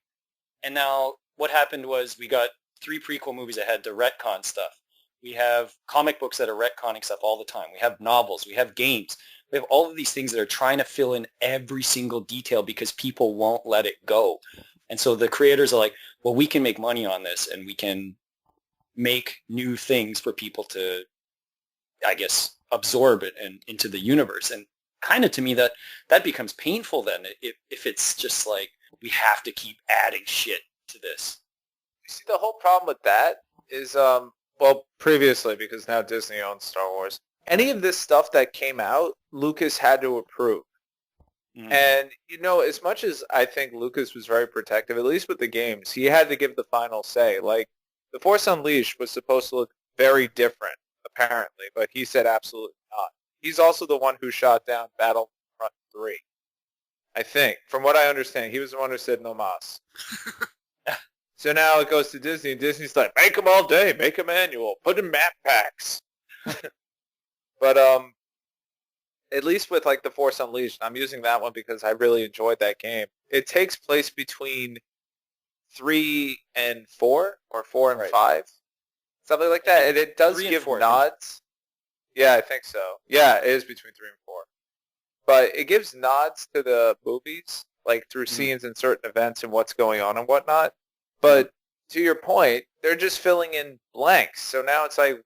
And now what happened was we got 3 prequel movies ahead to retcon stuff. We have comic books that are retconning stuff all the time. We have novels. We have games. We have all of these things that are trying to fill in every single detail because people won't let it go. And so the creators are like, well, we can make money on this and we can make new things for people to, I guess, absorb it and into the universe. And kind of to me that becomes painful then if it's just like we have to keep adding shit to this. You see, the whole problem with that is, previously, because now Disney owns Star Wars, any of this stuff that came out, Lucas had to approve. Mm. And, as much as I think Lucas was very protective, at least with the games, he had to give the final say. Like, The Force Unleashed was supposed to look very different, apparently, but he said absolutely not. He's also the one who shot down Battlefront 3. I think. From what I understand, he was the one who said no mas. So now it goes to Disney, and Disney's like, make them all day, make them annual, put in map packs. But at least with like The Force Unleashed, I'm using that one because I really enjoyed that game. It takes place between 3 and 4, or 4 and 5, something like that, and it does give nods. Yeah, I think so. Yeah, it is between 3 and 4. But it gives nods to the movies, like through scenes and certain events and what's going on and whatnot. But to your point, they're just filling in blanks. So now it's like,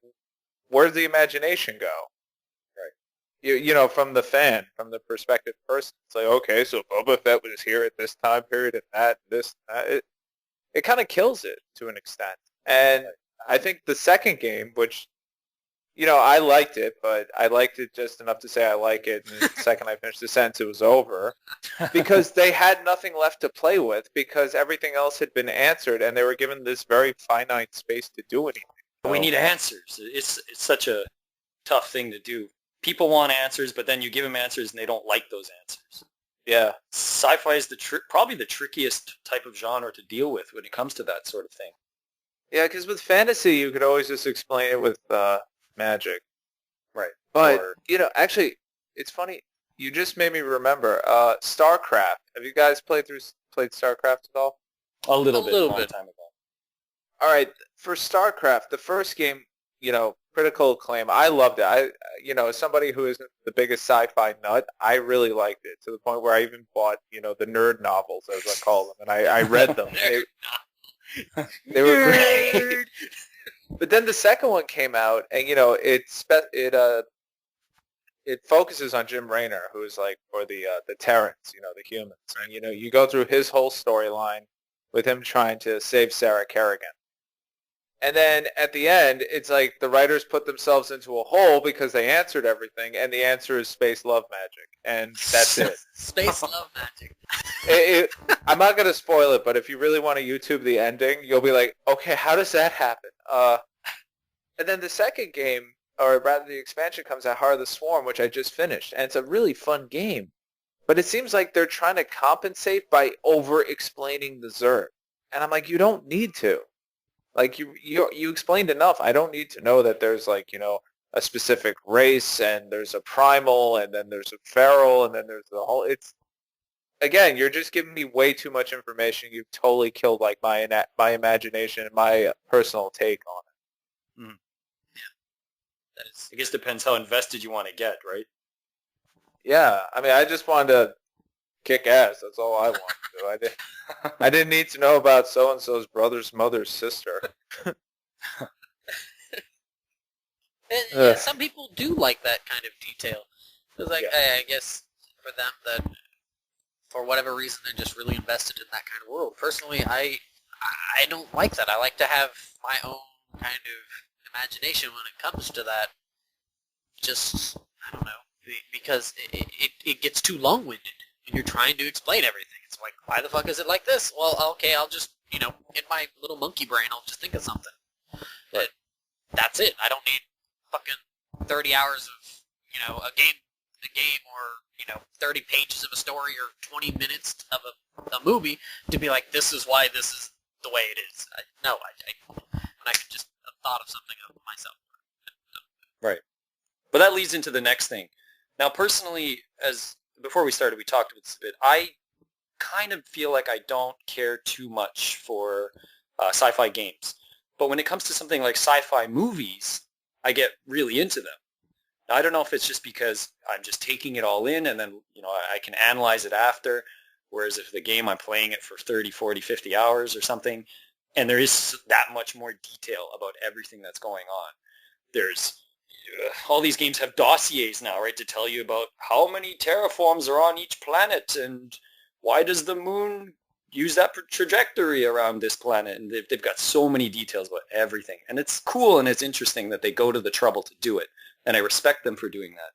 where's the imagination go? Right. From the fan, from the perspective person, it's like, okay, so Boba Fett was here at this time period and that, this, that. It kind of kills it to an extent. And I think the second game, which, I liked it, but I liked it just enough to say I like it. And the second I finished the sentence, it was over. Because they had nothing left to play with because everything else had been answered and they were given this very finite space to do anything. We need answers. It's such a tough thing to do. People want answers, but then you give them answers and they don't like those answers. Yeah. Sci-fi is probably the trickiest type of genre to deal with when it comes to that sort of thing. Yeah, because with fantasy, you could always just explain it with magic. Right. But, actually, it's funny. You just made me remember. StarCraft. Have you guys played StarCraft at all? A little bit. A long bit. time ago. All right. For StarCraft, the first game, critical acclaim. I loved it. As somebody who isn't the biggest sci-fi nut, I really liked it to the point where I even bought, the nerd novels, as I call them, and I read them. They were great. But then the second one came out, and it focuses on Jim Raynor, who's like for the Terrans, the humans, and you go through his whole storyline with him trying to save Sarah Kerrigan. And then at the end, it's like the writers put themselves into a hole because they answered everything, and the answer is space love magic, and that's it. Space love magic. I'm not going to spoil it, but if you really want to YouTube the ending, you'll be like, okay, how does that happen? And then the second game, or rather the expansion, comes out, Heart of the Swarm, which I just finished, and it's a really fun game. But it seems like they're trying to compensate by over-explaining the Zerg. And I'm like, you don't need to. Like, you explained enough. I don't need to know that there's, like, a specific race, and there's a primal, and then there's a feral, and then there's the whole... Again, you're just giving me way too much information. You've totally killed, like, my imagination and my personal take on it. Mm. Yeah. I guess it depends how invested you want to get, right? Yeah. I mean, I just wanted to kick ass. That's all I wanted to do. I didn't need to know about so-and-so's brother's mother's sister. And some people do like that kind of detail. It's like, I guess for them that, for whatever reason, they're just really invested in that kind of world. Personally, I don't like that. I like to have my own kind of imagination when it comes to that. Just, I don't know, because it gets too long-winded. and you're trying to explain everything. It's like, why the fuck is it like this? Well, okay, I'll just, in my little monkey brain, I'll just think of something. But that's it. I don't need fucking 30 hours of, a game, or, 30 pages of a story, or 20 minutes of a movie to be like, this is why this is the way it is. When I could just have thought of something of myself. Right. But that leads into the next thing. Now, personally, before we started, we talked about this a bit. I kind of feel like I don't care too much for sci-fi games. But when it comes to something like sci-fi movies, I get really into them. Now, I don't know if it's just because I'm just taking it all in and then, I can analyze it after. Whereas if the game, I'm playing it for 30, 40, 50 hours or something, and there is that much more detail about everything that's going on. There's all these games have dossiers now, right, to tell you about how many terraforms are on each planet and why does the moon use that trajectory around this planet. And they've got so many details about everything. And it's cool and it's interesting that they go to the trouble to do it. And I respect them for doing that.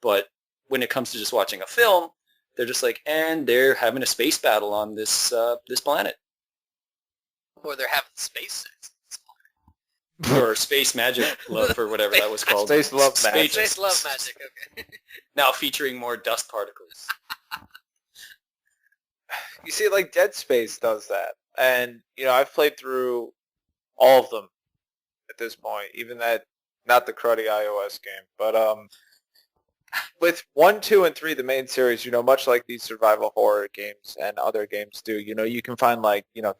But when it comes to just watching a film, they're just like, and they're having a space battle on this planet. Or they're having space sex. Or space magic love, or whatever that was called. Space love magic. Space love magic, okay. Now featuring more dust particles. You see, like Dead Space does that, and I've played through all of them at this point, even that not the cruddy iOS game, but with 1, 2, and 3, the main series, much like these survival horror games and other games do, you can find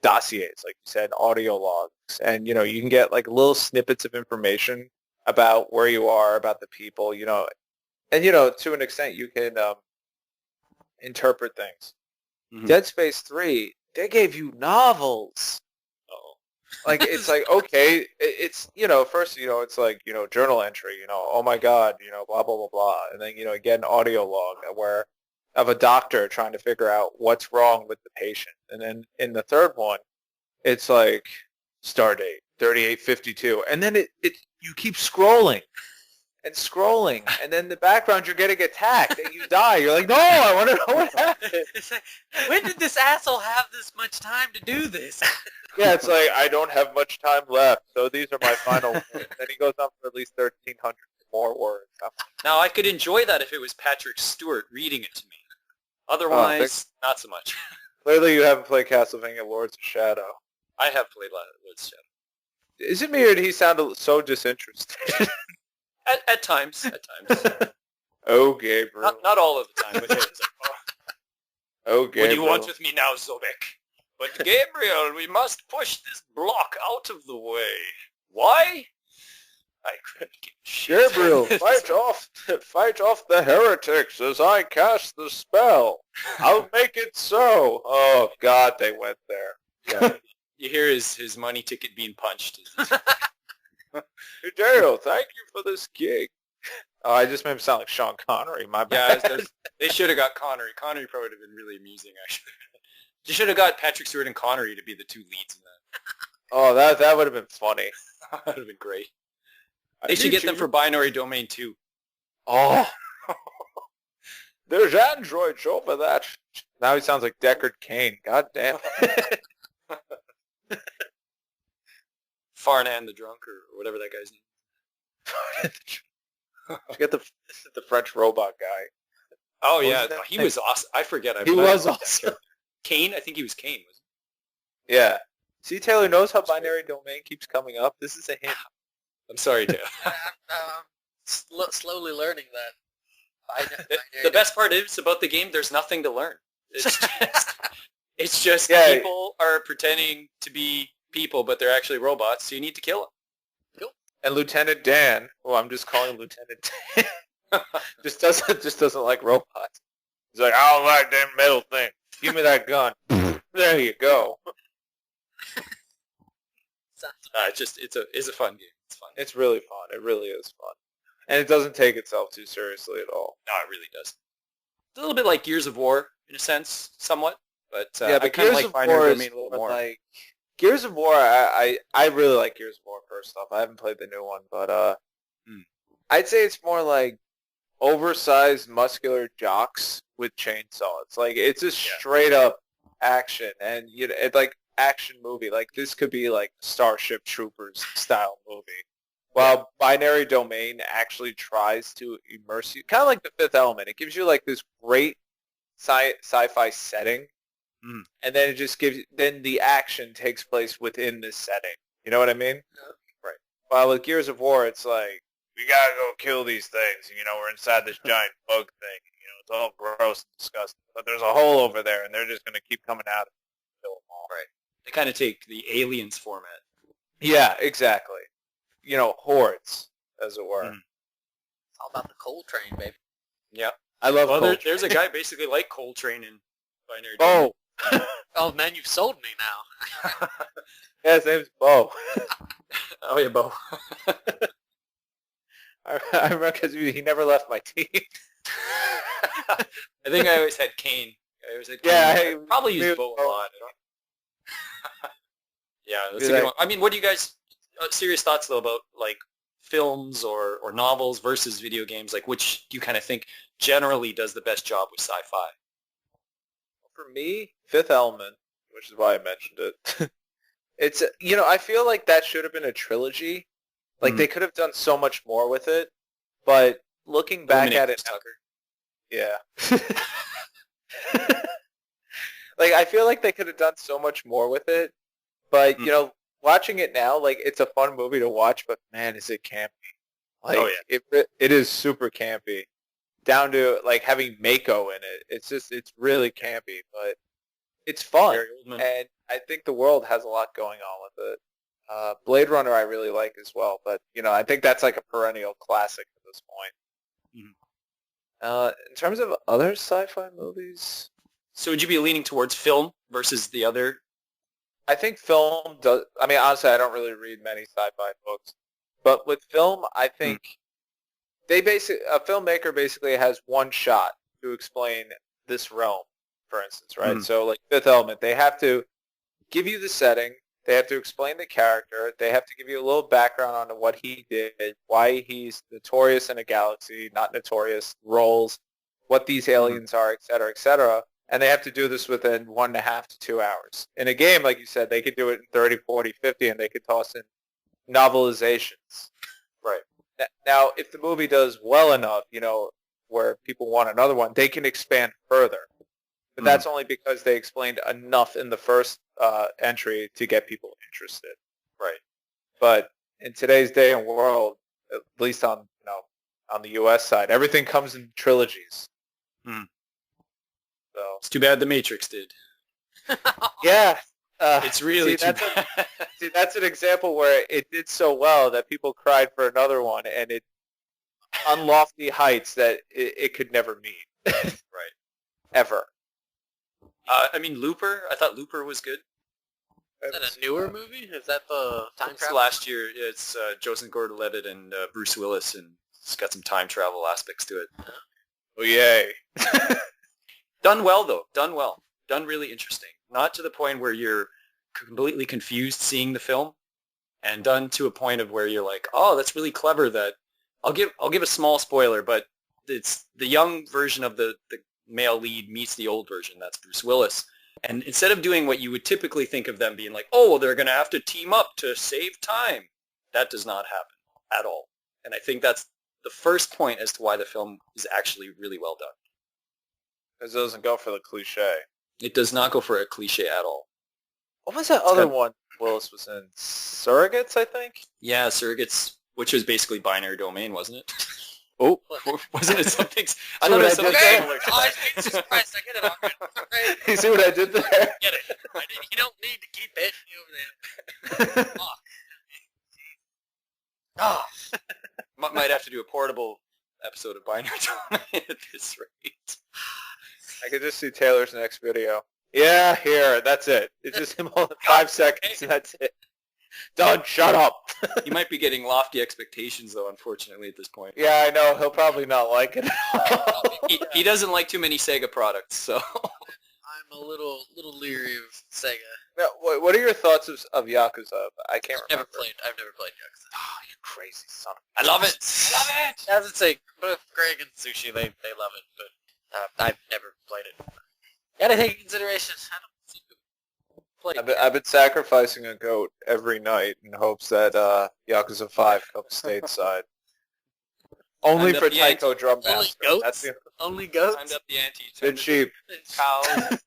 dossiers, like you said, audio logs, and you can get like little snippets of information about where you are, about the people, and to an extent you can interpret things. Mm-hmm. Dead Space 3, they gave you novels. Like, it's like, okay, it's, first, it's like, journal entry, oh my God, blah, blah, blah, blah. And then, get an audio log of a doctor trying to figure out what's wrong with the patient. And then in the third one, it's like, stardate, 3852. And then you keep scrolling and scrolling. And then in the background, you're getting attacked and you die. You're like, no, I want to know what happened. It's like, when did this asshole have this much time to do this? Yeah, it's like, I don't have much time left, so these are my final words. Then he goes on for at least 1,300 more words. Now, I could enjoy that if it was Patrick Stewart reading it to me. Otherwise, not so much. Clearly you haven't played Castlevania Lords of Shadow. I have played Lords of Shadow. Is it me or did he sound so disinterested? At times. Oh, Gabriel. Not all of the time, but it's like, oh, Gabriel. What do you want with me now, Zobek? But Gabriel, we must push this block out of the way. Why? I couldn't give a shit. Gabriel, fight off the heretics as I cast the spell. I'll make it so. Oh God, they went there. Yeah. You hear his money ticket being punched. Daryl, thank you for this gig. Oh, I just made him sound like Sean Connery. My bad. Yeah, they should have got Connery. Connery probably would have been really amusing, actually. You should have got Patrick Stewart and Connery to be the two leads in that. Oh, that would have been funny. That would have been great. They should get them for Binary Domain 2. Oh. There's androids over that. Now he sounds like Deckard Cain. God damn. Farnan the Drunk, or whatever that guy's name. You get the French robot guy. Oh, yeah. He was awesome. I forget. He was awesome. Kane? I think he was Kane, wasn't he? Yeah. See, Taylor knows how Binary Domain keeps coming up. This is a hint. I'm sorry, Taylor. I'm slowly learning that. The best part is about the game, there's nothing to learn. It's just yeah. People are pretending to be people, but they're actually robots, so you need to kill them. Cool. And Lieutenant Dan, who I'm just calling Lieutenant Dan, just doesn't like robots. He's like, I don't like that metal thing. Give me that gun. There you go. It's a fun game. It's fun. It's really fun. It really is fun. And it doesn't take itself too seriously at all. No, it really doesn't. It's a little bit like Gears of War, in a sense, somewhat. But yeah, but I kind of like Binary Domain a little more. Like, Gears of War, I really like Gears of War first off. I haven't played the new one, but I'd say it's more like oversized muscular jocks with chainsaws. Like it's just straight up action, and it's like action movie. Like this could be like Starship Troopers style movie. While Binary Domain actually tries to immerse you, kind of like The Fifth Element. It gives you like this great sci-fi setting, and then it just gives. Then the action takes place within this setting. You know what I mean? Right. While with Gears of War, it's like we gotta go kill these things. We're inside this giant bug thing. It's all gross and disgusting. But there's a hole over there, and they're just gonna keep coming out and kill them all. Right. They kind of take the Aliens format. Yeah, exactly. Hordes, as it were. It's all about the coal train, baby. Yeah. I love Well, Coal there's a guy basically like Coltrane in Binary Bo. Domain. Oh man, you've sold me now. Yeah, his name's Bo. Oh yeah, Bo. I remember because he never left my team. I think I always had Kane. Yeah, I probably used Bo a lot. Yeah, that's a good one. I mean, what do you guys? Serious thoughts though about like films or novels versus video games? Like, which do you kind of think generally does the best job with sci-fi? For me, Fifth Element, which is why I mentioned it. It's I feel like that should have been a trilogy. Like they could have done so much more with it, but looking back at it, Tucker. Yeah. Like I feel like they could have done so much more with it, but watching it now, like it's a fun movie to watch, but man, is it campy! Like it is super campy, down to like having Mako in it. It's really campy, but it's fun, and I think the world has a lot going on with it. Blade Runner I really like as well, but I think that's like a perennial classic at this point. In terms of other sci-fi movies, so would you be leaning towards film versus the other? I think film does. I mean, honestly, I don't really read many sci-fi books, but with film, I think a filmmaker basically has one shot to explain this realm, for instance, right? So, like Fifth Element, they have to give you the setting, they have to explain the character, they have to give you a little background on what he did, why he's notorious in a galaxy, not notorious, roles, what these aliens are, et cetera, and they have to do this within 1.5 to 2 hours. In a game, like you said, they could do it in 30, 40, 50, and they could toss in novelizations. Right. Now, if the movie does well enough, where people want another one, they can expand further. But that's only because they explained enough in the first entry to get people interested. Right. But in today's day and world, at least on the U.S. side, everything comes in trilogies. So it's too bad The Matrix did. Yeah. It's really too bad. That's an example where it did so well that people cried for another one, and it unlofty heights that it could never meet. Right. Ever. I mean, Looper. I thought Looper was good. Is that a newer movie? Is that the time It's travel? last year. It's Joseph Gordon-Levitt and Bruce Willis, and it's got some time travel aspects to it. Oh, yay. Done well, though. Done well. Done really interesting. Not to the point where you're completely confused seeing the film, and done to a point of where you're like, oh, that's really clever. That I'll give a small spoiler, but it's the young version of the male lead meets the old version. That's Bruce Willis. And instead of doing what you would typically think of them being like, oh, well, they're going to have to team up to save time, that does not happen at all. And I think that's the first point as to why the film is actually really well done. Because it doesn't go for the cliche. It does not go for a cliche at all. What was that other one Willis was in? Surrogates, I think? Yeah, Surrogates, which was basically Binary Domain, wasn't it? Oh. Wasn't it something? I thought it was something okay. similar to Oh, that. Jesus Christ, I get it already. You see what I did there? Get it. You don't need to keep hitting me over there. Fuck. Oh. Might have to do a portable episode of Binary Domain at this rate. I could just see Taylor's next video. Yeah, here, that's it. It's just him holding 5 seconds, and that's it. Done, shut up. You might be getting lofty expectations, though, unfortunately, at this point. Yeah, I know. He'll probably not like it. He doesn't like too many Sega products, so... a little leery of Sega. Now, what are your thoughts of Yakuza? I can't remember. I've never played Yakuza. Oh, you crazy son of I love it. I love it! As I'd say, both Greg and Sushi, they love it, but I've never played it. Gotta take into consideration, I don't seem to play it. I've been sacrificing a goat every night in hopes that Yakuza 5 comes stateside. Only Timed for up the Taiko Drum Only Master. goats? That's the Only goats? Timed up the ante. been cheap. Cows,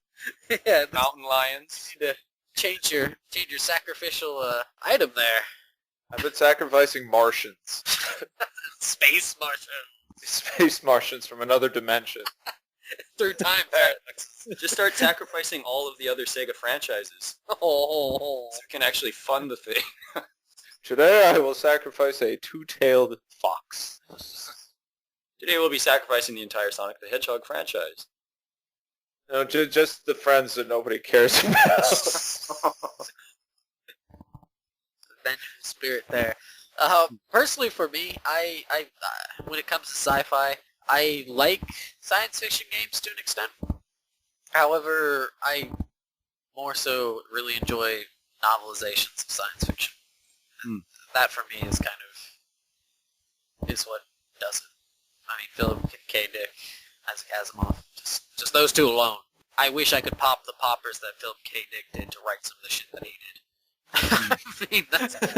Yeah, mountain lions. you need to change your sacrificial item there. I've been sacrificing Martians. Space Martian. Space Martians from another dimension. Through time paradoxes. Just start sacrificing all of the other Sega franchises Oh. so we can actually fund the thing. Today I will sacrifice a two-tailed fox. Today we'll be sacrificing the entire Sonic the Hedgehog franchise. No, just the friends that nobody cares about. Vengeful spirit there. Personally, for me, I when it comes to sci-fi, I like science fiction games to an extent. However, I more so really enjoy novelizations of science fiction. That for me is what does it. I mean, Philip K. Dick, Isaac Asimov, just those two alone. I wish I could pop the poppers that Philip K. Dick did to write some of the shit that he did. I mean, that's what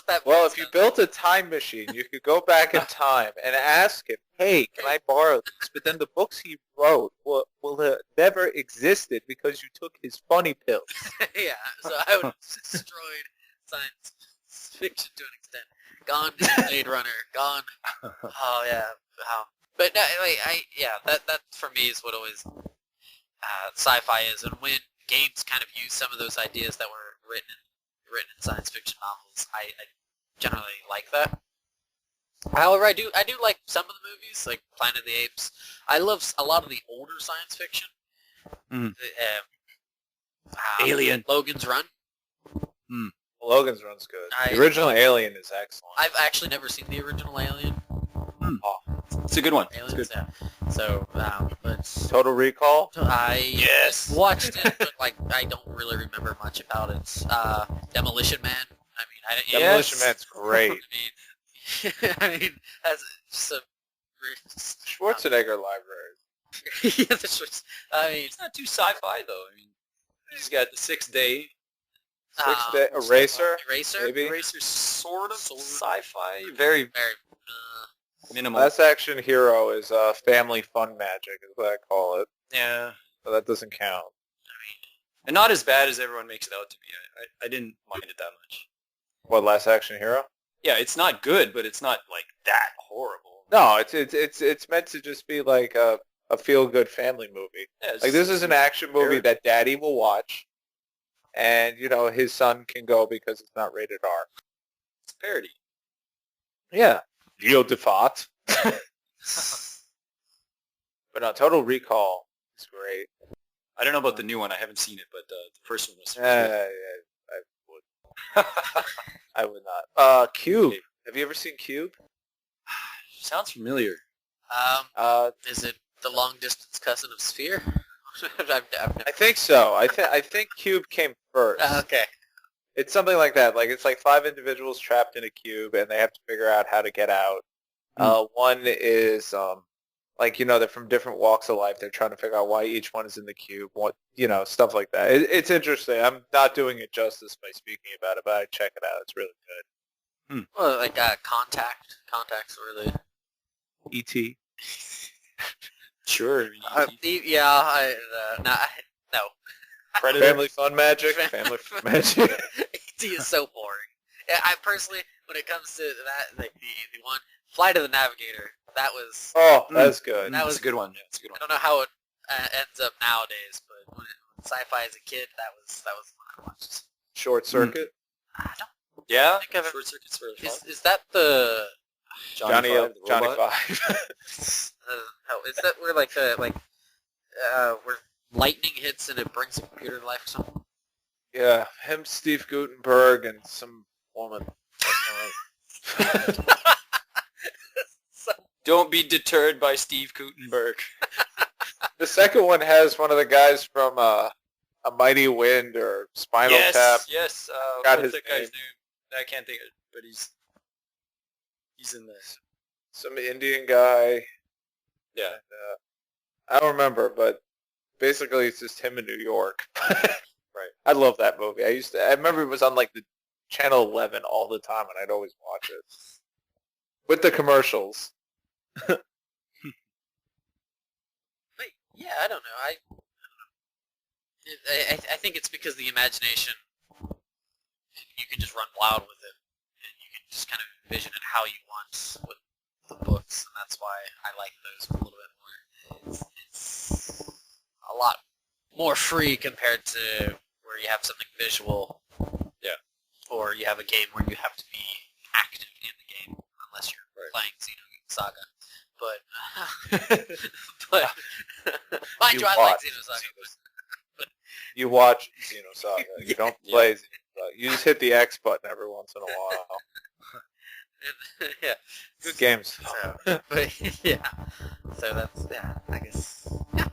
that. Well, if you built a time machine, you could go back in time and ask him, "Hey, can I borrow this?" But then the books he wrote will have never existed because you took his funny pills. Yeah, so I would have destroyed science fiction to an extent. Gone is Blade Runner. Gone. Oh yeah. Wow. But no, that for me is what always sci-fi is, and when games kind of use some of those ideas that were written in science fiction novels, I generally like that. However, I do like some of the movies, like Planet of the Apes. I love a lot of the older science fiction. Alien. Logan's Run. Logan's Run's good. The original Alien is excellent. I've actually never seen the original Alien. It's a good one. Aliens, It's good. yeah. So, but Total Recall? Yes. watched it, but like I don't really remember much about it. Demolition Man. I mean, Demolition Man's great. I mean, as some Schwarzenegger Library. yeah, this was, I mean, It's not too sci-fi though. I mean, he's got the 6 Day. Six-Day Eraser? Eraser. Maybe? Eraser's sort of sci-fi. Very minimal. Last Action Hero is Family Fun Magic, is what I call it. Yeah. So that doesn't count. And not as bad as everyone makes it out to be. I didn't mind it that much. What, Last Action Hero? Yeah, it's not good, but it's not like that horrible. No, it's meant to just be like a feel-good family movie. Yeah, it's Like, this is an action movie that Daddy will watch, and, you know, his son can go because it's not rated R. It's a parody. Yeah. Geo Defat. But no, Total Recall is great. I don't know about the new one. I haven't seen it, but the first one was Yeah, I would. I would not. Cube. Have you ever seen Cube? Sounds familiar. Is it the long distance cousin of Sphere? I've never... I think so. I think Cube came first. Okay. It's something like that. Like, it's like 5 individuals trapped in a cube, and they have to figure out how to get out. One is, like, you know, they're from different walks of life. They're trying to figure out why each one is in the cube. What, you know, stuff like that. It's interesting. I'm not doing it justice by speaking about it, but I check it out. It's really good. Well, like Contact. Contact's really... E.T. Sure. No. Predator. Family Fun Magic. Family Fun Magic. E.T. is so boring. Yeah, I personally, when it comes to that, like the one, Flight of the Navigator, that was... Oh, that's good. That was a good one. Yeah, it's a good I one. don't know how it ends up nowadays, but when Sci-Fi as a kid, that was what I watched. Short Circuit. I don't... Yeah. think of it. Short Circuit's really fun. Is that the... Johnny Five, the Johnny robot. 5. is that where where lightning hits and it brings a computer to life or something? Yeah, him, Steve Guttenberg, and some woman. Don't be deterred by Steve Guttenberg. The second one has one of the guys from A Mighty Wind or Spinal Tap. Yes. Got what's his that guy's name. name? I can't think of it, but he's in this. Some Indian guy. Yeah. I don't remember, but basically it's just him in New York. Right. I love that movie. I remember it was on like the Channel 11 all the time, and I'd always watch it with the commercials. But yeah, I don't know. I think it's because the imagination, you can just run wild with it, and you can just kind of envision it how you want with the books, and that's why I like those a little bit more. It's a lot more free compared to where you have something visual, or you have a game where you have to be active in the game, unless you're playing Xenosaga Saga. But mind you, I like Xenosaga. But You watch Xenosaga. You don't play Xenosaga. You just hit the X button every once in a while. yeah, Good games. so, but yeah, so that's I guess. Yeah.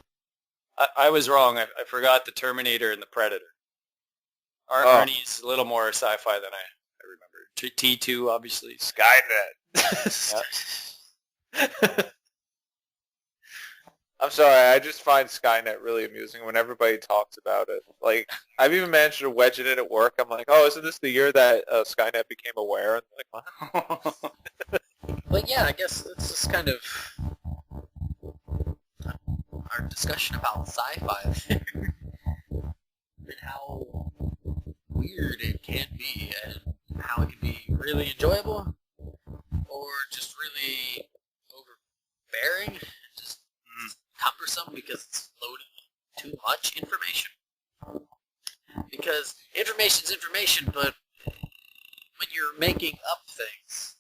I was wrong. I forgot the Terminator and the Predator. Oh. Arnie's a little more sci-fi than I remember. T2, obviously. Skynet. Yeah. I'm sorry, I just find Skynet really amusing when everybody talks about it. Like, I've even managed to wedge it in at work. I'm like, oh, isn't this the year that Skynet became aware? And they're like, what? But yeah, I guess it's just kind of our discussion about sci-fi there, and how weird it can be, and how it can be really enjoyable, or just really overbearing, just cumbersome because it's loaded too much information. Because information's information, but when you're making up things,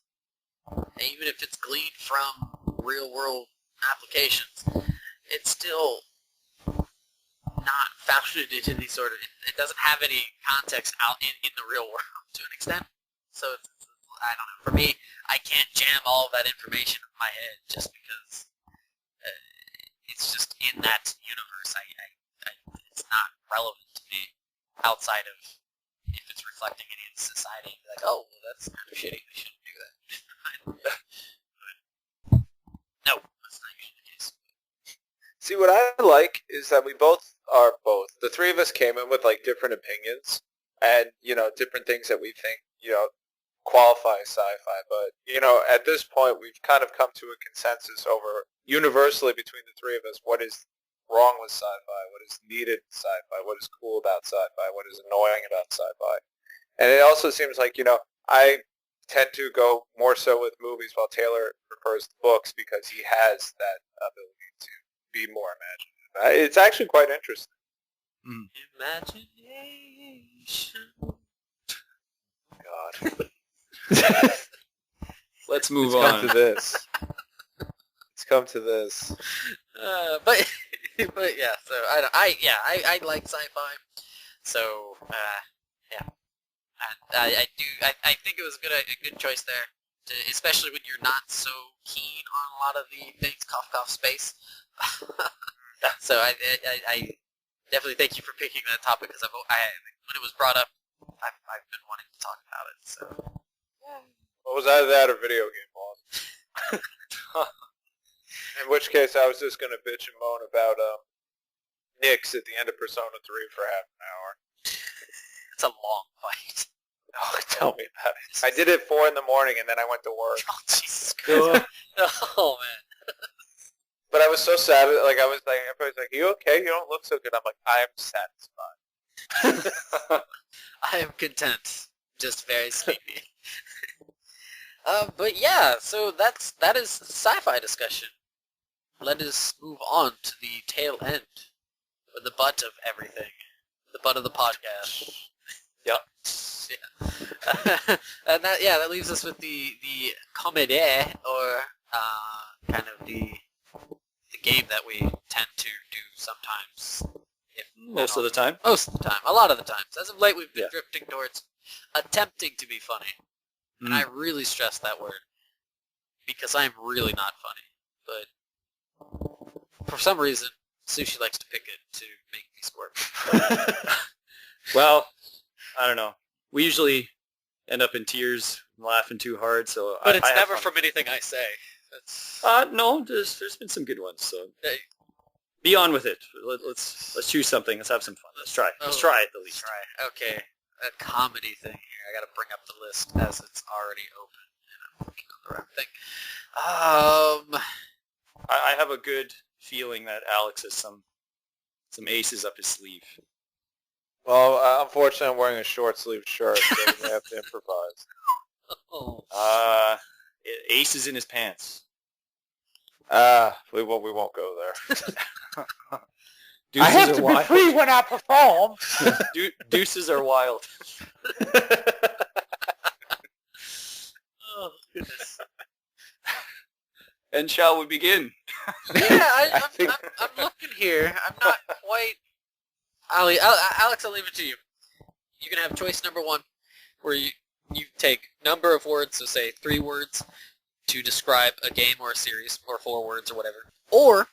even if it's gleaned from real-world applications, it's still not founded in any sort of... It doesn't have any context out in the real world to an extent. So, I don't know. For me, I can't jam all of that information in my head just because it's just in that universe. It's not relevant to me outside of if it's reflecting any of society. Like, oh, well, that's kind of shitty. We shouldn't do that. No, that's not usually the case. See, what I like is that the three of us came in with, like, different opinions and, different things that we think, qualify as sci-fi. But, at this point, we've kind of come to a consensus universally between the three of us, what is wrong with sci-fi, what is needed in sci-fi, what is cool about sci-fi, what is annoying about sci-fi. And it also seems like, I tend to go more so with movies while Taylor prefers the books because he has that ability to be more imaginative. It's actually quite interesting. Imagination. God. Let's move It's come on. to this. It's come to this. But yeah, so I like sci-fi. So yeah, and I think it was a good choice there, especially when you're not so keen on a lot of the things cough space. So I definitely thank you for picking that topic because when it was brought up, I've been wanting to talk about it. So What was either that or video game laws? In which case, I was just going to bitch and moan about Nyx at the end of Persona 3 for half an hour. it's a long fight. Oh, tell me about it. I did it 4 in the morning, and then I went to work. Oh Jesus Christ! Oh man. But I was so sad. Like, I was like, everybody's like, you okay? You don't look so good. I'm like, I am satisfied. I am content. Just very sleepy. But yeah, so that is sci-fi discussion. Let us move on to the tail end, or the butt of everything, the butt of the podcast. Yep. Yeah. And that leaves us with the comédie, or kind of the game that we tend to do sometimes. Most of the time. Most of the time. A lot of the times. As of late, we've been drifting towards attempting to be funny. And I really stress that word. Because I am really not funny. But for some reason, Sushi likes to pick it to make me squirt. Well, I don't know. We usually end up in tears, laughing too hard. So, But it's I have never fun. from anything I say. It's, No, there's been some good ones. So Hey. be on with it. Let's choose something. Let's have some fun. Let's try. Let's try it at least. Try. Okay, a comedy thing here. I gotta bring up the list as it's already open, and I'm looking on the wrong thing. I have a good feeling that Alex has some aces up his sleeve. Well, unfortunately, I'm wearing a short sleeve shirt, so we may have to improvise. Oh. Aces in his pants. We won't go there. Deuces I have are to wild. be free when I perform. Deuces are wild. Oh goodness. And shall we begin? Yeah, I'm looking here. I'm not quite. Alex, I'll leave it to you. You can have choice number one, where you take number of words, so say 3 words, to describe a game or a series, or 4 words or whatever, or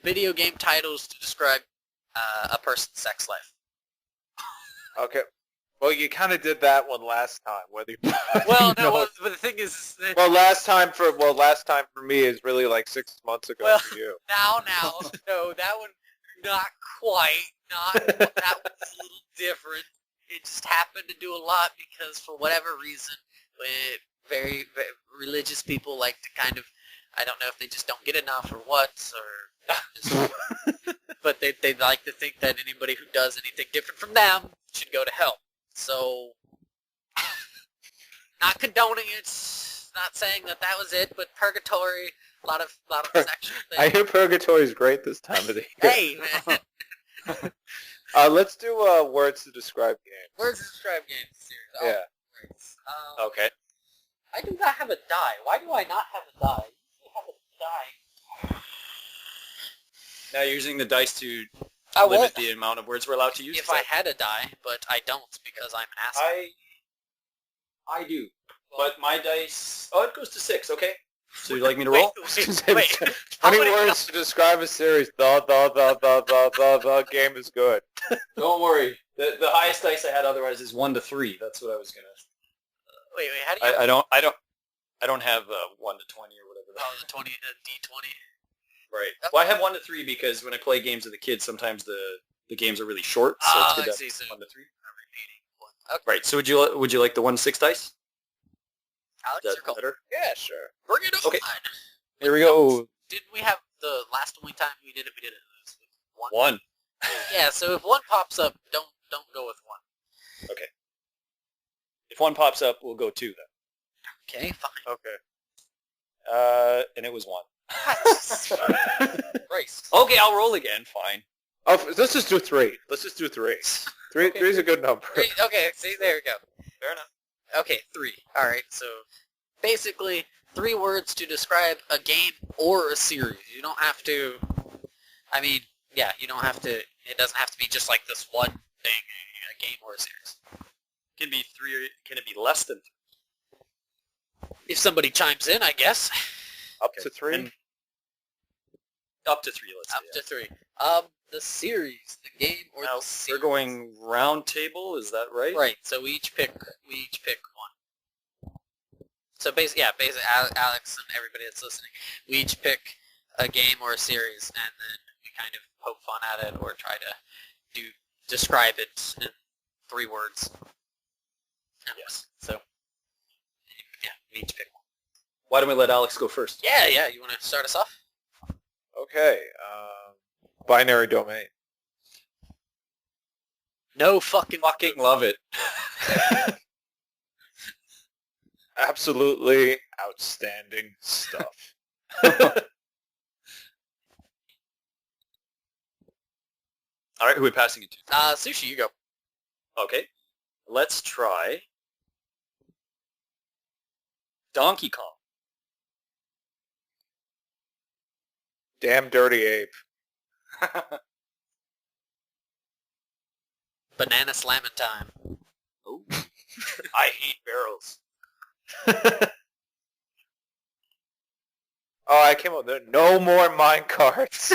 video game titles to describe a person's sex life. Okay. Well, you kind of did that one last time. Whether you Well, no, but the thing is, that last time for me is really like 6 months ago Well, for you. now, no, that one, not quite, that was a little different. It just happened to do a lot because for whatever reason, very, very religious people like to kind of, I don't know if they just don't get enough or what, or just, but they like to think that anybody who does anything different from them should go to hell. So, not condoning it, not saying that was it, but purgatory, a lot of sexual things. I hear Purgatory is great this time of the year. Hey, man. Let's do words to describe games. Words to describe games series. Oh, Yeah. great. Okay. I do not have a die. Why do I not have a die? I usually have a die. Now you're using the dice to I limit won't the amount of words we're allowed to use. if I had a die, but I don't because I'm an asshole. I do. But my dice... Oh, it goes to 6, okay. So you'd like me to roll? Wait. How 20 many- words to describe a series. The game is good. Don't worry. The highest dice I had otherwise is 1 to 3. That's what I was gonna... Wait, how do you... I don't have 1 to 20 or whatever. Oh, the D20. Right. Well, I have 1 to 3 because when I play games with the kids, sometimes the games are really short, so Ah, it's good I to see, have so 1 to 3. I'm repeating one. Okay. Right. So would you like the 1 to 6 dice? Alex, Is or that Cole? better? Yeah, sure. Bring it on. Okay. Here we go. Did we have the last only time we did it with one? 1. Yeah, so if one pops up, don't go with one. Okay. If 1 pops up, we'll go 2 then. Okay, fine. Okay. And it was 1. Christ. Okay, I'll roll again. Fine. Oh, let's just do 3. Let's just do 3. Okay. Three's a good number. Okay, see, there we go. Fair enough. Okay, 3. Alright, so basically 3 words to describe a game or a series. You don't have to, you don't have to, it doesn't have to be just like this one thing, a game or a series. Can it be 3 or can it be less than 3? If somebody chimes in, I guess. Up to 3? And up to 3, let's Up say. to 3. The series, the game or Now, the series. we're going round table, is that right? Right, so we each pick one. So basically, Alex and everybody that's listening, we each pick a game or a series, and then we kind of poke fun at it or try to describe it in 3 words. Yes. So, yeah, we each pick one. Why don't we let Alex go first? Yeah, you want to start us off? Okay. Binary domain. No fucking... Fucking love it. Absolutely outstanding stuff. All right, who are we passing it to? Sushi, you go. Okay. Let's try Donkey Kong. Damn dirty ape. Banana slamming time. Ooh. I hate barrels. Oh, I came up with no more mine carts.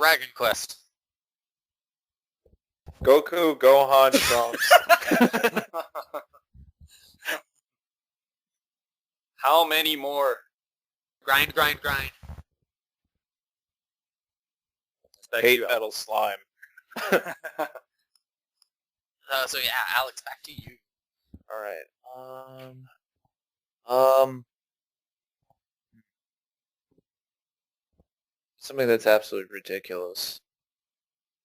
Dragon Quest. Goku, Gohan, Trunks. How many more? Grind, grind, grind. Back to Hate you, Metal Slime. So yeah, Alex, back to you. All right. Something that's absolutely ridiculous.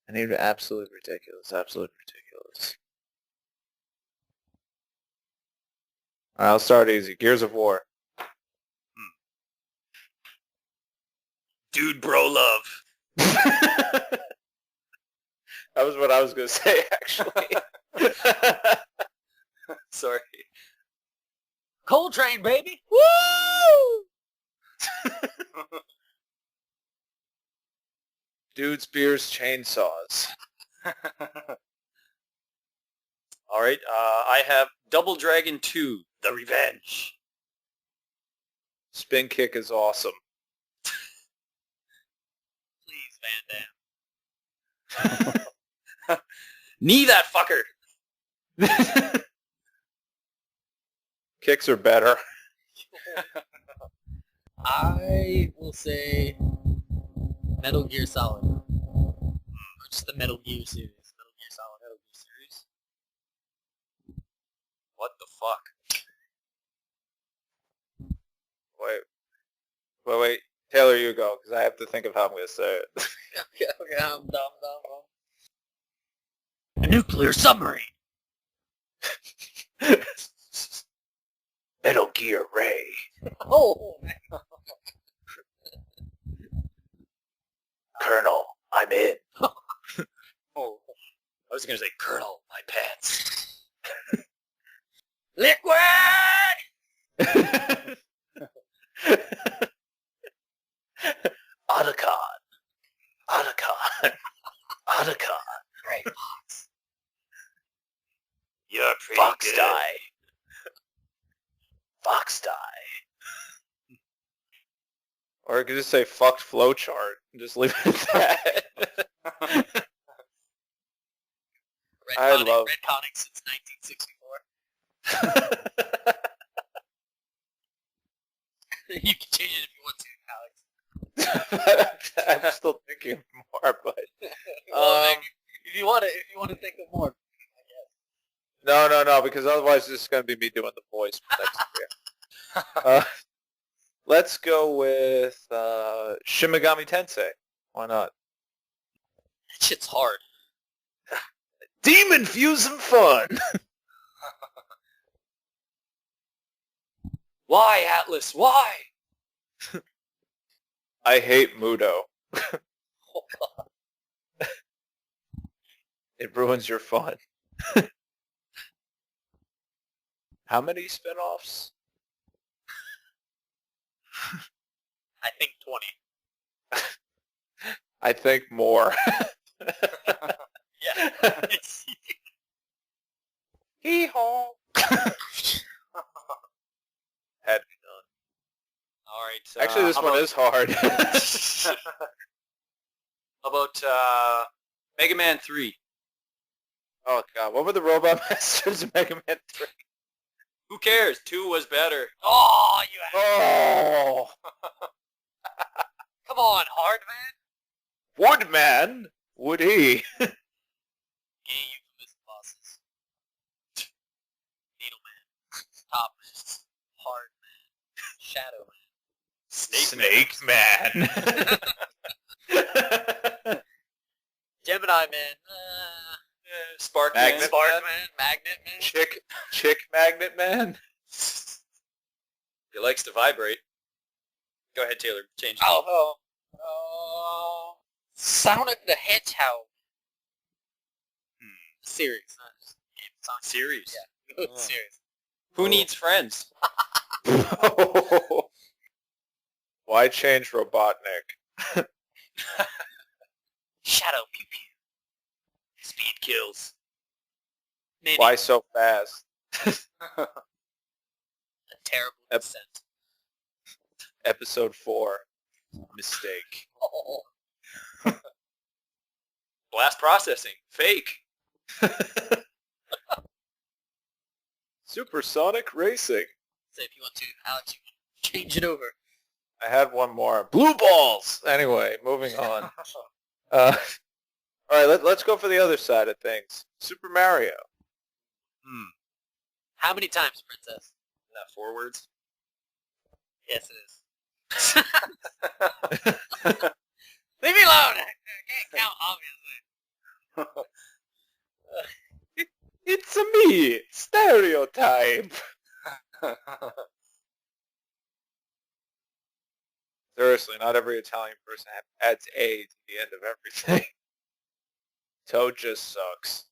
I need absolutely ridiculous. Absolutely ridiculous. All right, I'll start easy. Gears of War. Dude, bro, love. That was what I was going to say, actually. Sorry. Coltrane, baby. Woo! Dude spears chainsaws. All right, I have Double Dragon 2, The Revenge. Spin kick is awesome. Please, Van Damme. Knee that fucker. Kicks are better. I will say Metal Gear Solid. Or just the Metal Gear series. Metal Gear Solid. Metal Gear series. What the fuck? Wait. Taylor, you go, because I have to think of how I'm going to say it. Okay, I'm dumb. A nuclear submarine. Metal Gear Ray. Oh, Colonel, I'm in. Oh, I was going to say, Colonel, my pants. liquid! Otacon. Great box. You're pretty Fox good. die. Fox die. Or I could just say fucked flowchart and just leave it at that. Retconning since 1964. You can change it if you want to, Alex. I'm still thinking more, but Well, if you want to think of more, no, because otherwise this is going to be me doing the voice for next year. Let's go with Shin Megami Tensei. Why not? that shit's hard. Demon fusing fun. Why, Atlas? Why? I hate Mudo. Oh god. It ruins your fun. How many spin-offs? I think 20. I think more. Yeah. Hee-haw. Had to be done. All right. Actually, this one is hard. How about Mega Man 3? Oh god, what were the Robot Masters in Mega Man 3? Who cares? 2 was better. Oh, you Oh! come on, hard man. Woodman? Would he? Any euphemism bosses. Needle man. Top man. Hard man. Shadow man. Snake Man. Gemini man. Spark Magnet Man. Spark man. Magnet man. Chick Magnet Man. He likes to vibrate. Go ahead, Taylor. Change it. Oh. Sonic the Hedgehog. Series, not just game. Sonic Series. Yeah. Oh. Series. Who needs friends? Why change Robotnik? Shadow pew pew. Speed kills. Mini. Why so fast? A terrible descent. Episode 4. Mistake. Oh. Blast processing. Fake. Supersonic racing. So if you want to, Alex, you can change it over. I had one more. Blue balls. Anyway, moving on. All right, let's go for the other side of things. Super Mario. How many times, Princess? Isn't that 4 words? Yes, it is. Leave me alone! I can't count, obviously. It's a me, stereotype. Seriously, not every Italian person adds A to the end of everything. Toad just sucks.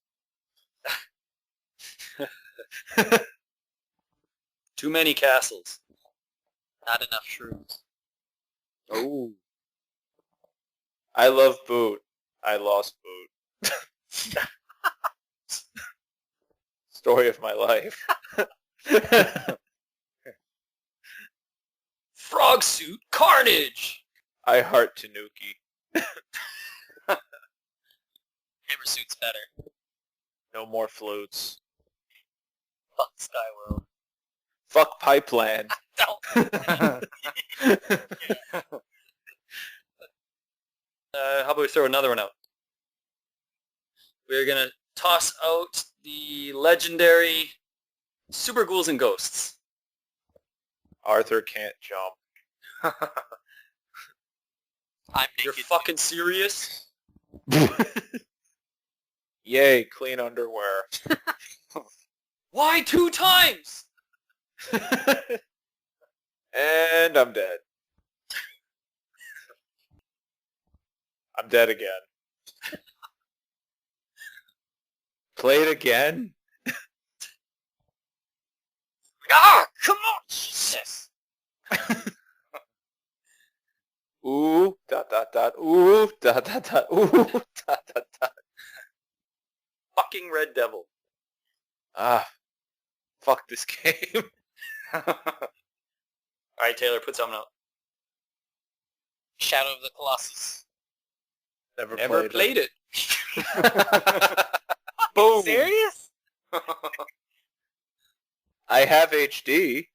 Too many castles. Not enough shrooms. Oh. I love Boot. I lost Boot. Story of my life. Frog suit carnage. I heart Tanuki. Hammer suit's better. No more flutes. Fuck Skyworld. Fuck Pipeland. Don't. How about we throw another one out? We're going to toss out the legendary Super Ghouls and Ghosts. Arthur can't jump. I'm You're naked. fucking serious? Yay, clean underwear. Why 2 times? And I'm dead. I'm dead again. Play it again? Ah, come on, Jesus. Ooh, dot, dot, dot, ooh, dot, dot, dot, ooh, dot, dot, dot. Fucking Red Devil. Ah, fuck this game. Alright, Taylor, put something out. Shadow of the Colossus. Never played it. Boom. Serious? I have HD.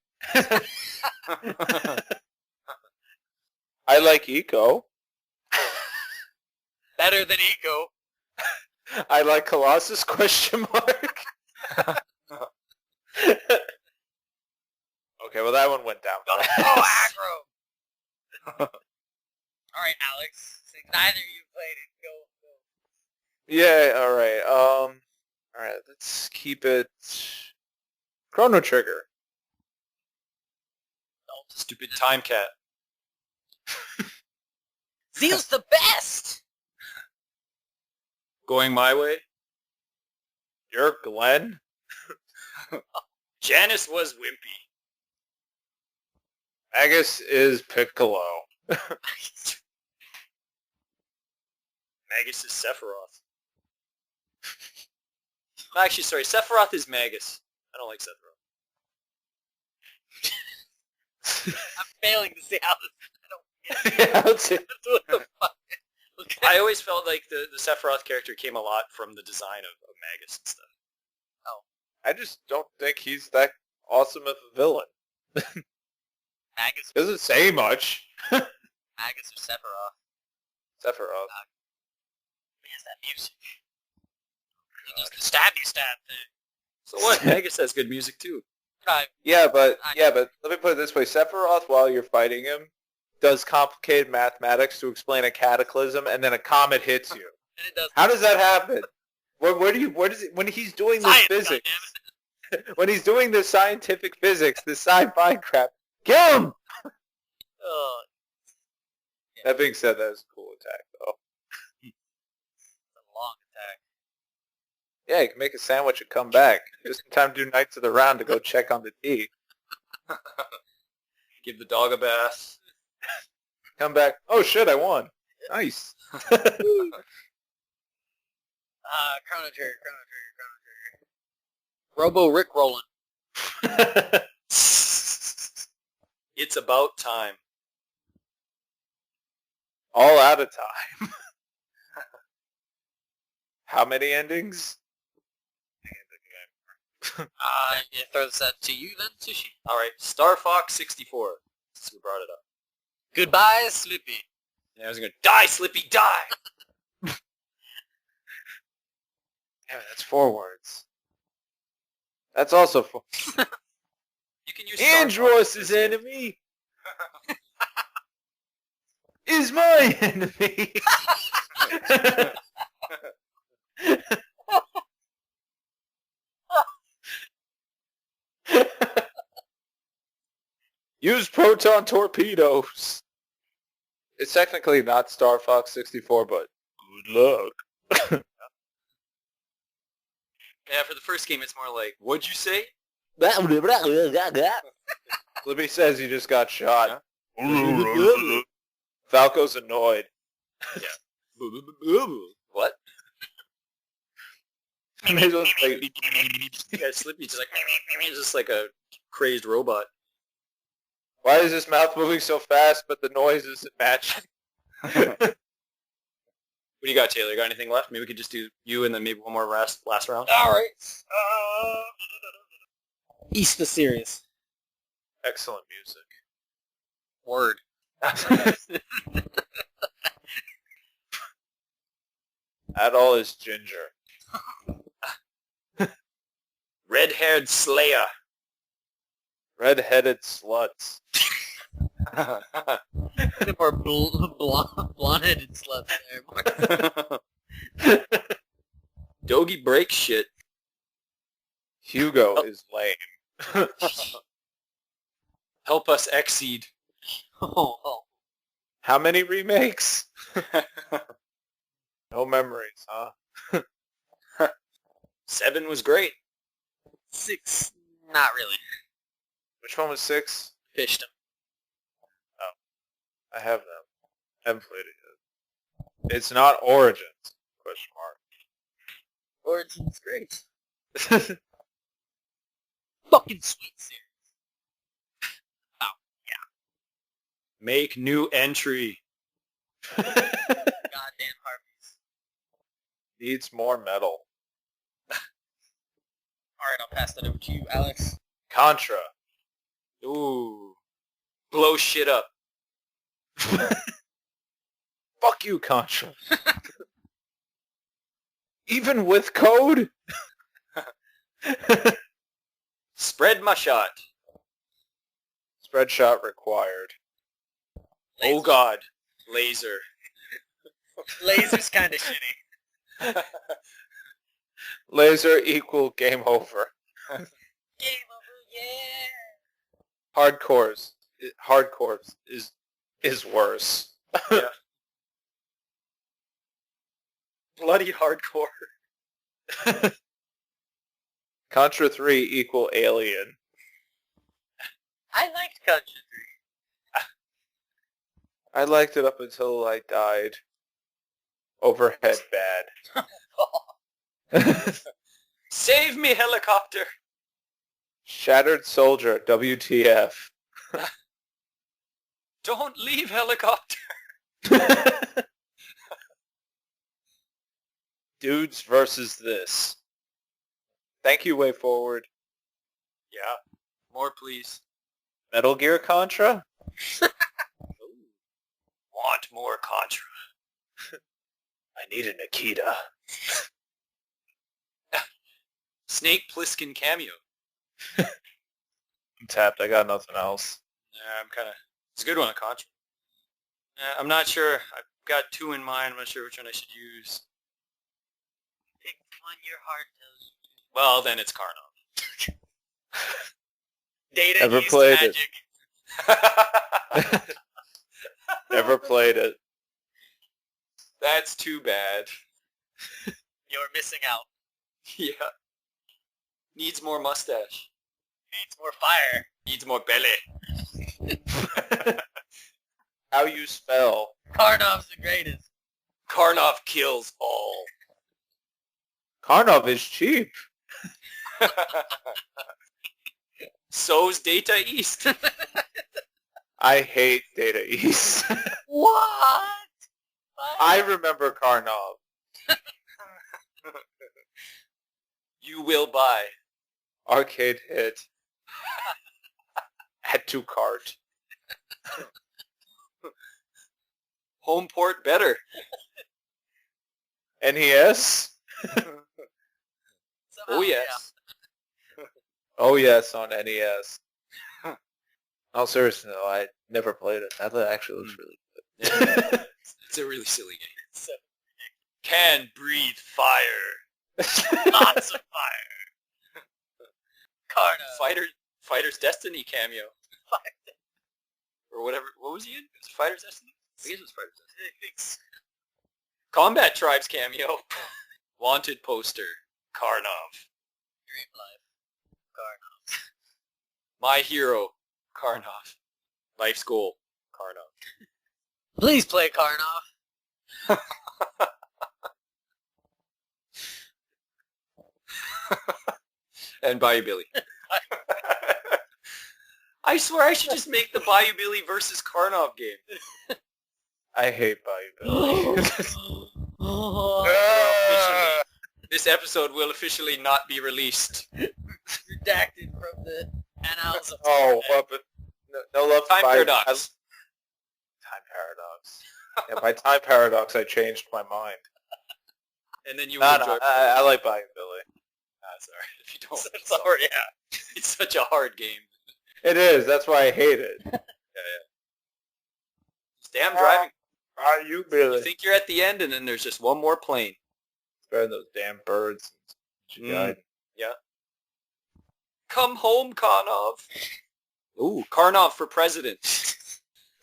I like Eco. Better than Eco. I like Colossus, question mark. Okay, well that one went down. Oh, aggro. Alright, Alex. Since neither of you played it, go. Yeah, alright. Alright, let's keep it Chrono Trigger. Stupid Time Cat. Zeal's the best! Going my way? You're Glenn? Janice was wimpy. Magus is Piccolo. Magus is Sephiroth. Actually, sorry, Sephiroth is Magus. I don't like Sephiroth. I'm failing to see how this... I don't get it. Yeah, that's it. What the fuck? Okay. I always felt like the Sephiroth character came a lot from the design of Magus and stuff. I just don't think he's that awesome of a villain. Magus Doesn't say much. or Sephiroth. Sephiroth. He has that music. He does the stabby stab thing. So what? Magus has good music too. Yeah, but let me put it this way. Sephiroth, while you're fighting him, does complicated mathematics to explain a cataclysm, and then a comet hits you. And it does. How does that happen? Where does it, when he's doing this Science, physics, when he's doing this scientific physics, this sci-fi crap, kill him! Oh, That being said, that is a cool attack, though. it's a long attack. Yeah, you can make a sandwich and come back. Just in time to do Knights of the Round to go check on the tea. Give the dog a bath. Come back. Oh shit, I won. Nice. Chrono Trigger. Robo Rick rolling. It's about time. All out of time. How many endings? Yeah, throw this out to you then, Sushi. All right, Star Fox 64. Since we brought it up. Goodbye, Slippy. Yeah, I was gonna die, Slippy, die. Damn it, that's 4 words. That's also 4. You can use Star Andros' Fox. enemy is my enemy. Use proton torpedoes. It's technically not Star Fox 64, but good luck. Yeah, for the first game, it's more like, what'd you say? Libby says he just got shot. Yeah. Falco's annoyed. What? And he's just like, Yeah, Slippy's just like a crazed robot. why is his mouth moving so fast, but the noise isn't matching? What do you got, Taylor? Got anything left? Maybe we could just do you and then maybe one more last round. All right. East the series. Excellent music. Word. Adol is ginger. Red-haired Slayer. Red-headed sluts. Or blonde-headed sluts there. Doggy break shit. Hugo is lame. Help us exceed. Oh. How many remakes? No memories, huh? 7 was great. 6, not really. Which one was 6? Fished him. I have them. Haven't played it yet. It's not Origins? Question Origin's great. Fucking sweet series. Make new entry. Goddamn harpies. Needs more metal. Alright, I'll pass that over to you, Alex. Contra. Ooh. Blow shit up. Fuck you, Contra. Even with code? Spread my shot. Spread shot required. Oh god. Laser. Laser's kinda shitty. Laser equal game over. Game over, yeah! Hardcores is worse. Yeah. Bloody hardcore. Contra 3 equal Alien. I liked Contra I liked it up until I died. Overhead bad. 3. Save me, helicopter. Shattered Soldier, WTF. Don't leave, helicopter. Dudes versus this. Thank you, Way Forward. Yeah. More, please. Metal Gear Contra? Want more Contra. I need a Nikita. Snake Plissken cameo. I'm tapped. I got nothing else. Yeah, I'm kind of... It's a good one, a Contra. I'm not sure. I've got 2 in mind. I'm not sure which one I should use. Pick one your heart tells you. Well, then it's Karnov. Data Ever East played magic. Never played it. That's too bad. You're missing out. Yeah. Needs more mustache. Needs more fire. Needs more belly. How you spell? Karnov's the greatest. Karnov kills all. Karnov is cheap. So's Data East. I hate Data East. What? I remember Karnov. You will buy. Arcade hit. Add to cart. Home port better. NES? Oh yes. Oh yes, on NES. Oh, seriously, no, I never played it. That actually looks really good. It's a really silly game. Can breathe fire. Lots of fire. Carno. Fighter's Destiny cameo. Or whatever. What was he in? Was it Fighter's Destiny? I guess it was Fighter's Destiny. Combat Tribes cameo. Wanted poster. Karnov. Dream Life. Carno. My hero. Karnov. Life's goal. Karnov. Please play Karnov. And Bayou Billy. I swear I should just make the Bayou Billy versus Karnov game. I hate Bayou Billy. This episode will officially not be released. Redacted from the annals of Oh, well, but no love to Time Bayou- paradox. Time paradox. Yeah, by time paradox, I changed my mind. And then you No, will no, enjoy. I like Bayou Billy. Sorry if you don't. Sorry, yeah. It's such a hard game. It is. That's why I hate it. It's damn driving. Bayou You Billy. think you're at the end, and then there's just one more plane. Better than those damn birds. Yeah. Come home, Karnov. Ooh, Karnov for president.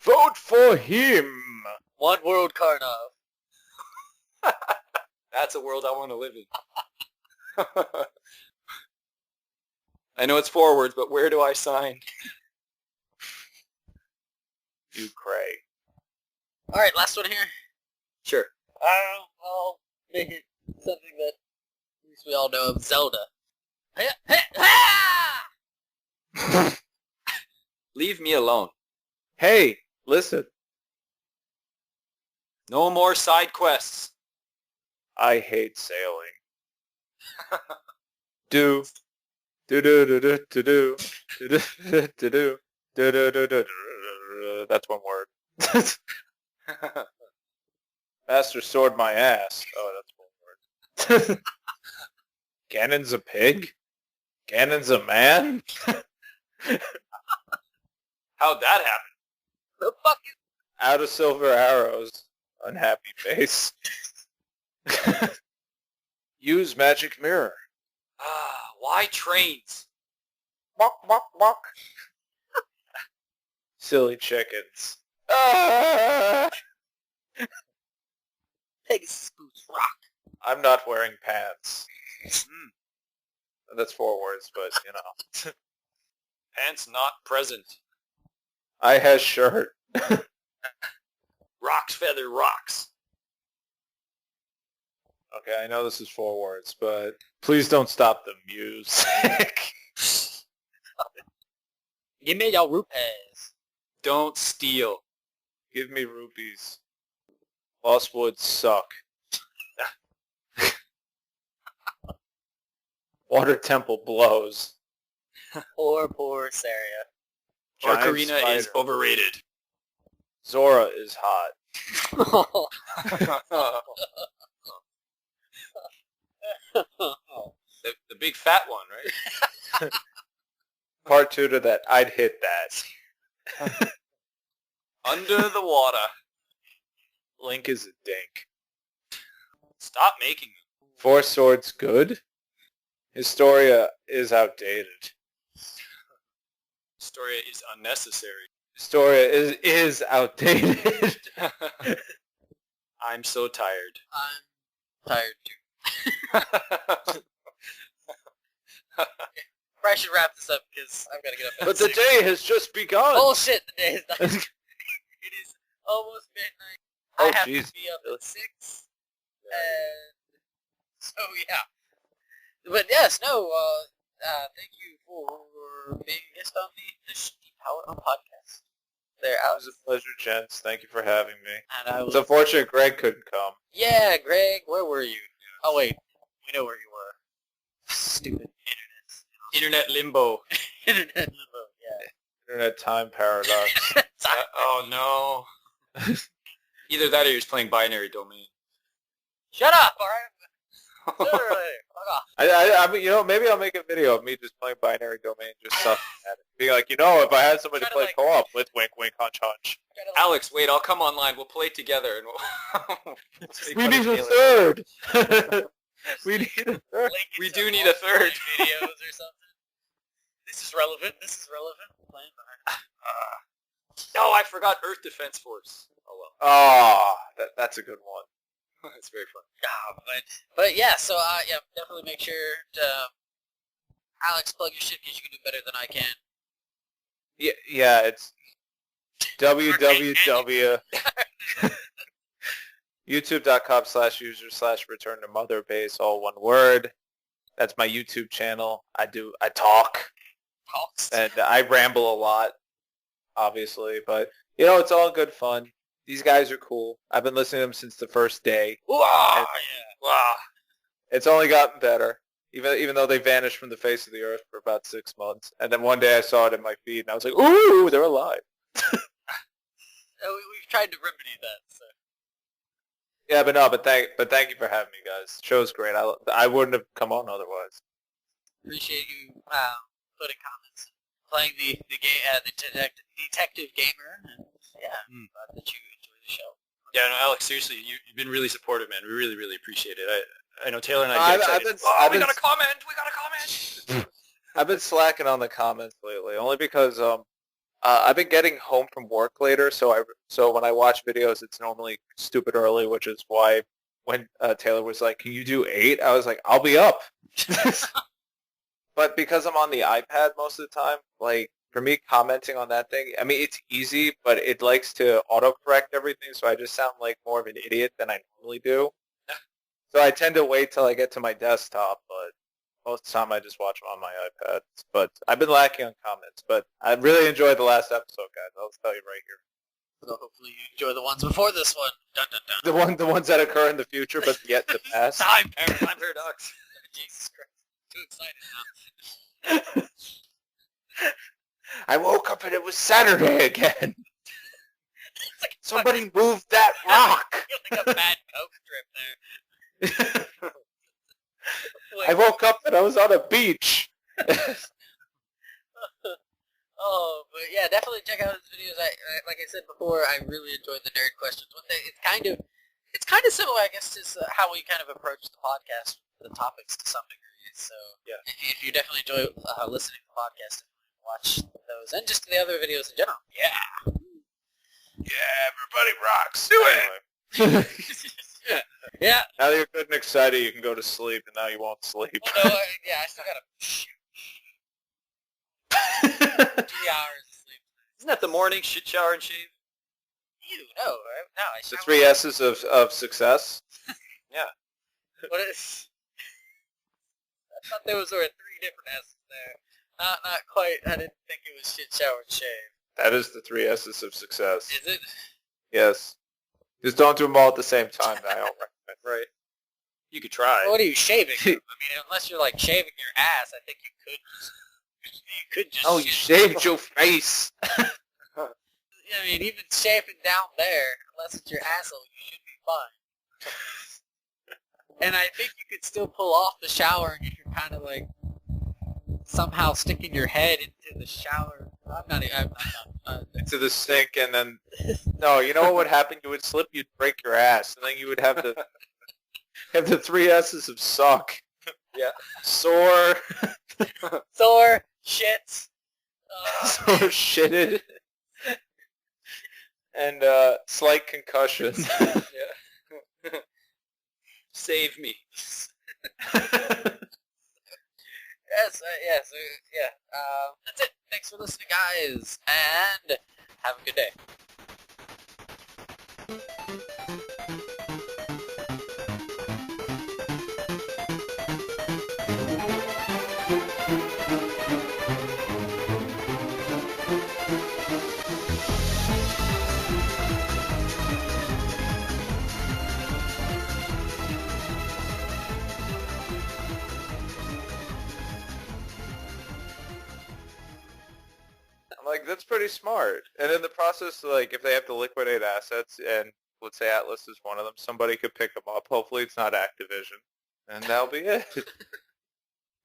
Vote for him. One World Karnov. That's a world I want to live in. I know it's 4 words, but where do I sign? You Craig. Alright, last one here. Sure. I'll make it something that at least we all know of. Zelda. Leave me alone. Hey, listen. No more side quests. I hate sailing. Do. Do. That's one word. Master sword my ass. Oh, that's one word. Ganon's a pig? Ganon's a man? How'd that happen? The fuck is... Out of silver arrows. Unhappy face. Use magic mirror. Why trains? Walk, walk, walk. Silly chickens. Ah! Pegasus boots rock. I'm not wearing pants. That's 4 words, but you know. Pants not present. I has shirt. Rocks feather rocks. Okay, I know this is 4 words, but please don't stop the music. Give me your rupees. Don't steal. Give me rupees. Lost woods suck. Water temple blows. Poor Saria. Giant Ocarina is spider. overrated. Zora is hot. The big fat one, right? Part 2 to that. I'd hit that. Under the water. Link is a dink. Stop making them. 4 swords good? Historia is outdated. Story is unnecessary. Historia is outdated. I'm so tired. I'm tired too. Probably should wrap this up because I've got to get up. But the day has just begun. Oh shit, the day is done. It is almost midnight. Oh, I have jeez. to be up at 6. And so yeah. But yes, no, thank you for being a guest on the Deep Power On podcast. There, It Alex. was a pleasure, gents. Thank you for having me. And I It's was... unfortunate Greg couldn't come. Yeah, Greg, where were you? Oh wait, we know where you were. stupid Internet limbo. internet limbo. Yeah. Internet time paradox. Oh no. Either that or you're just playing binary domain. Shut up! All right. Literally. Fuck off. I mean, maybe I'll make a video of me just playing binary domain, just sucking at it. Being like, if I had somebody Try to, play like- co-op with wink, wink, hunch, hunch. Try to, like, Alex, wait, I'll come online. We'll play together and we'll... We need a third! We need a third. link it We to do need a third. offline videos or something. This is relevant. Playing behind. No, I forgot Earth Defense Force. Oh well. Oh, that's a good one. That's very fun. But yeah, so yeah, definitely make sure to Alex plug your shit because you can do better than I can. Yeah, it's www. youtube.com/user/ReturnToMotherBase, all one word. That's my YouTube channel. I talk Talks. and I ramble a lot, obviously, but it's all good fun. These guys are cool. I've been listening to them since the first day. Wow, wow. It's only gotten better, even though they vanished from the face of the earth for about 6 months. And then one day I saw it in my feed, and I was like, "Ooh, they're alive." We've tried to remedy that. So. Yeah, but thank you for having me, guys. Show's great. I wouldn't have come on otherwise. Appreciate you putting comments, playing the detective gamer, and yeah, glad that you enjoy the show. Yeah, no, Alex, seriously, you've been really supportive, man. We really, really appreciate it. I know Taylor and I get excited. We got a comment! I've been slacking on the comments lately, only because I've been getting home from work later, so when I watch videos, it's normally stupid early, which is why when Taylor was like, "Can you do 8?" I was like, "I'll be up." But because I'm on the iPad most of the time, like, for me, commenting on that thing, I mean, it's easy, but it likes to autocorrect everything, so I just sound like more of an idiot than I normally do. So I tend to wait till I get to my desktop, but most of the time I just watch them on my iPad. But I've been lacking on comments, but I really enjoyed the last episode, guys. I'll tell you right here. So hopefully you enjoy the ones before this one. Dun dun dun. The ones that occur in the future, but yet to pass. Time paradox. Jesus Christ. Too excited now. I woke up and it was Saturday again. It's like Somebody moved that rock. like a bad Coke drip there. I woke up and I was on a beach. Oh, but yeah, definitely check out his videos. Like I said before, I really enjoyed the nerd questions. It's kind of similar, I guess, to how we kind of approach the podcast, the topics to some degree. So yeah, if you definitely enjoy listening to the podcast, watch those and just the other videos in general. Yeah, everybody rocks. Do it. Yeah. Now that you're good and excited, you can go to sleep, and now you won't sleep. Well, no, I still gotta shoot. 3 hours of sleep. Isn't that the morning shit, shower, and shave? Ew, no, no. I The shower. 3 S's of success. Yeah. What is? I thought there were 3 different S's there. Not quite. I didn't think it was shit, shower, and shave. That is the 3 S's of success. Is it? Yes. Just don't do them all at the same time. I don't recommend. Right. You could try. What are you shaving? I mean, unless you're like shaving your ass, I think you could. You could just. Oh, you shaved your face. I mean, even shaving down there, unless it's your asshole, you should be fine. And I think you could still pull off the shower and you can kind of like somehow sticking your head into the shower. I'm not Into the sink, and then no, you know what would happen? You would slip, you'd break your ass, and then you would have the 3 S's of suck. Yeah. Sore. sore, shit. Sore, shitted. And slight concussion. Yeah. Save me. Yes, yeah. That's it. Thanks for listening, guys, and have a good day. that's pretty smart. And in the process, like, if they have to liquidate assets, and let's say Atlas is one of them, somebody could pick them up. Hopefully it's not Activision. And that'll be it.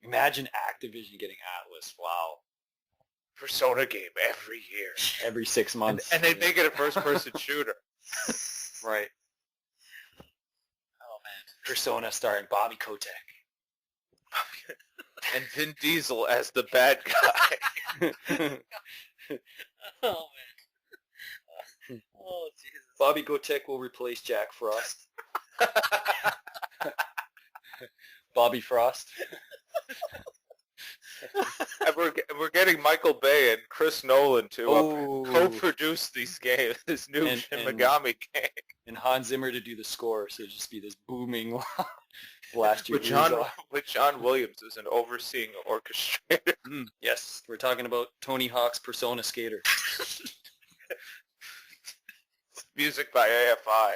Imagine Activision getting Atlas. Wow. Persona game every year. Every 6 months. And they make it a first-person shooter. Right. Oh, man. Persona starring Bobby Kotick. And Vin Diesel as the bad guy. Oh man. Oh Jesus. Bobby Kotick will replace Jack Frost. Bobby Frost. And we're getting Michael Bay and Chris Nolan to co-produce these games, this new Shin Megami game. And Hans Zimmer to do the score, so it'll just be this booming blast your With ears off. John Williams as an overseeing orchestrator. Yes, we're talking about Tony Hawk's Persona Skater. Music by AFI.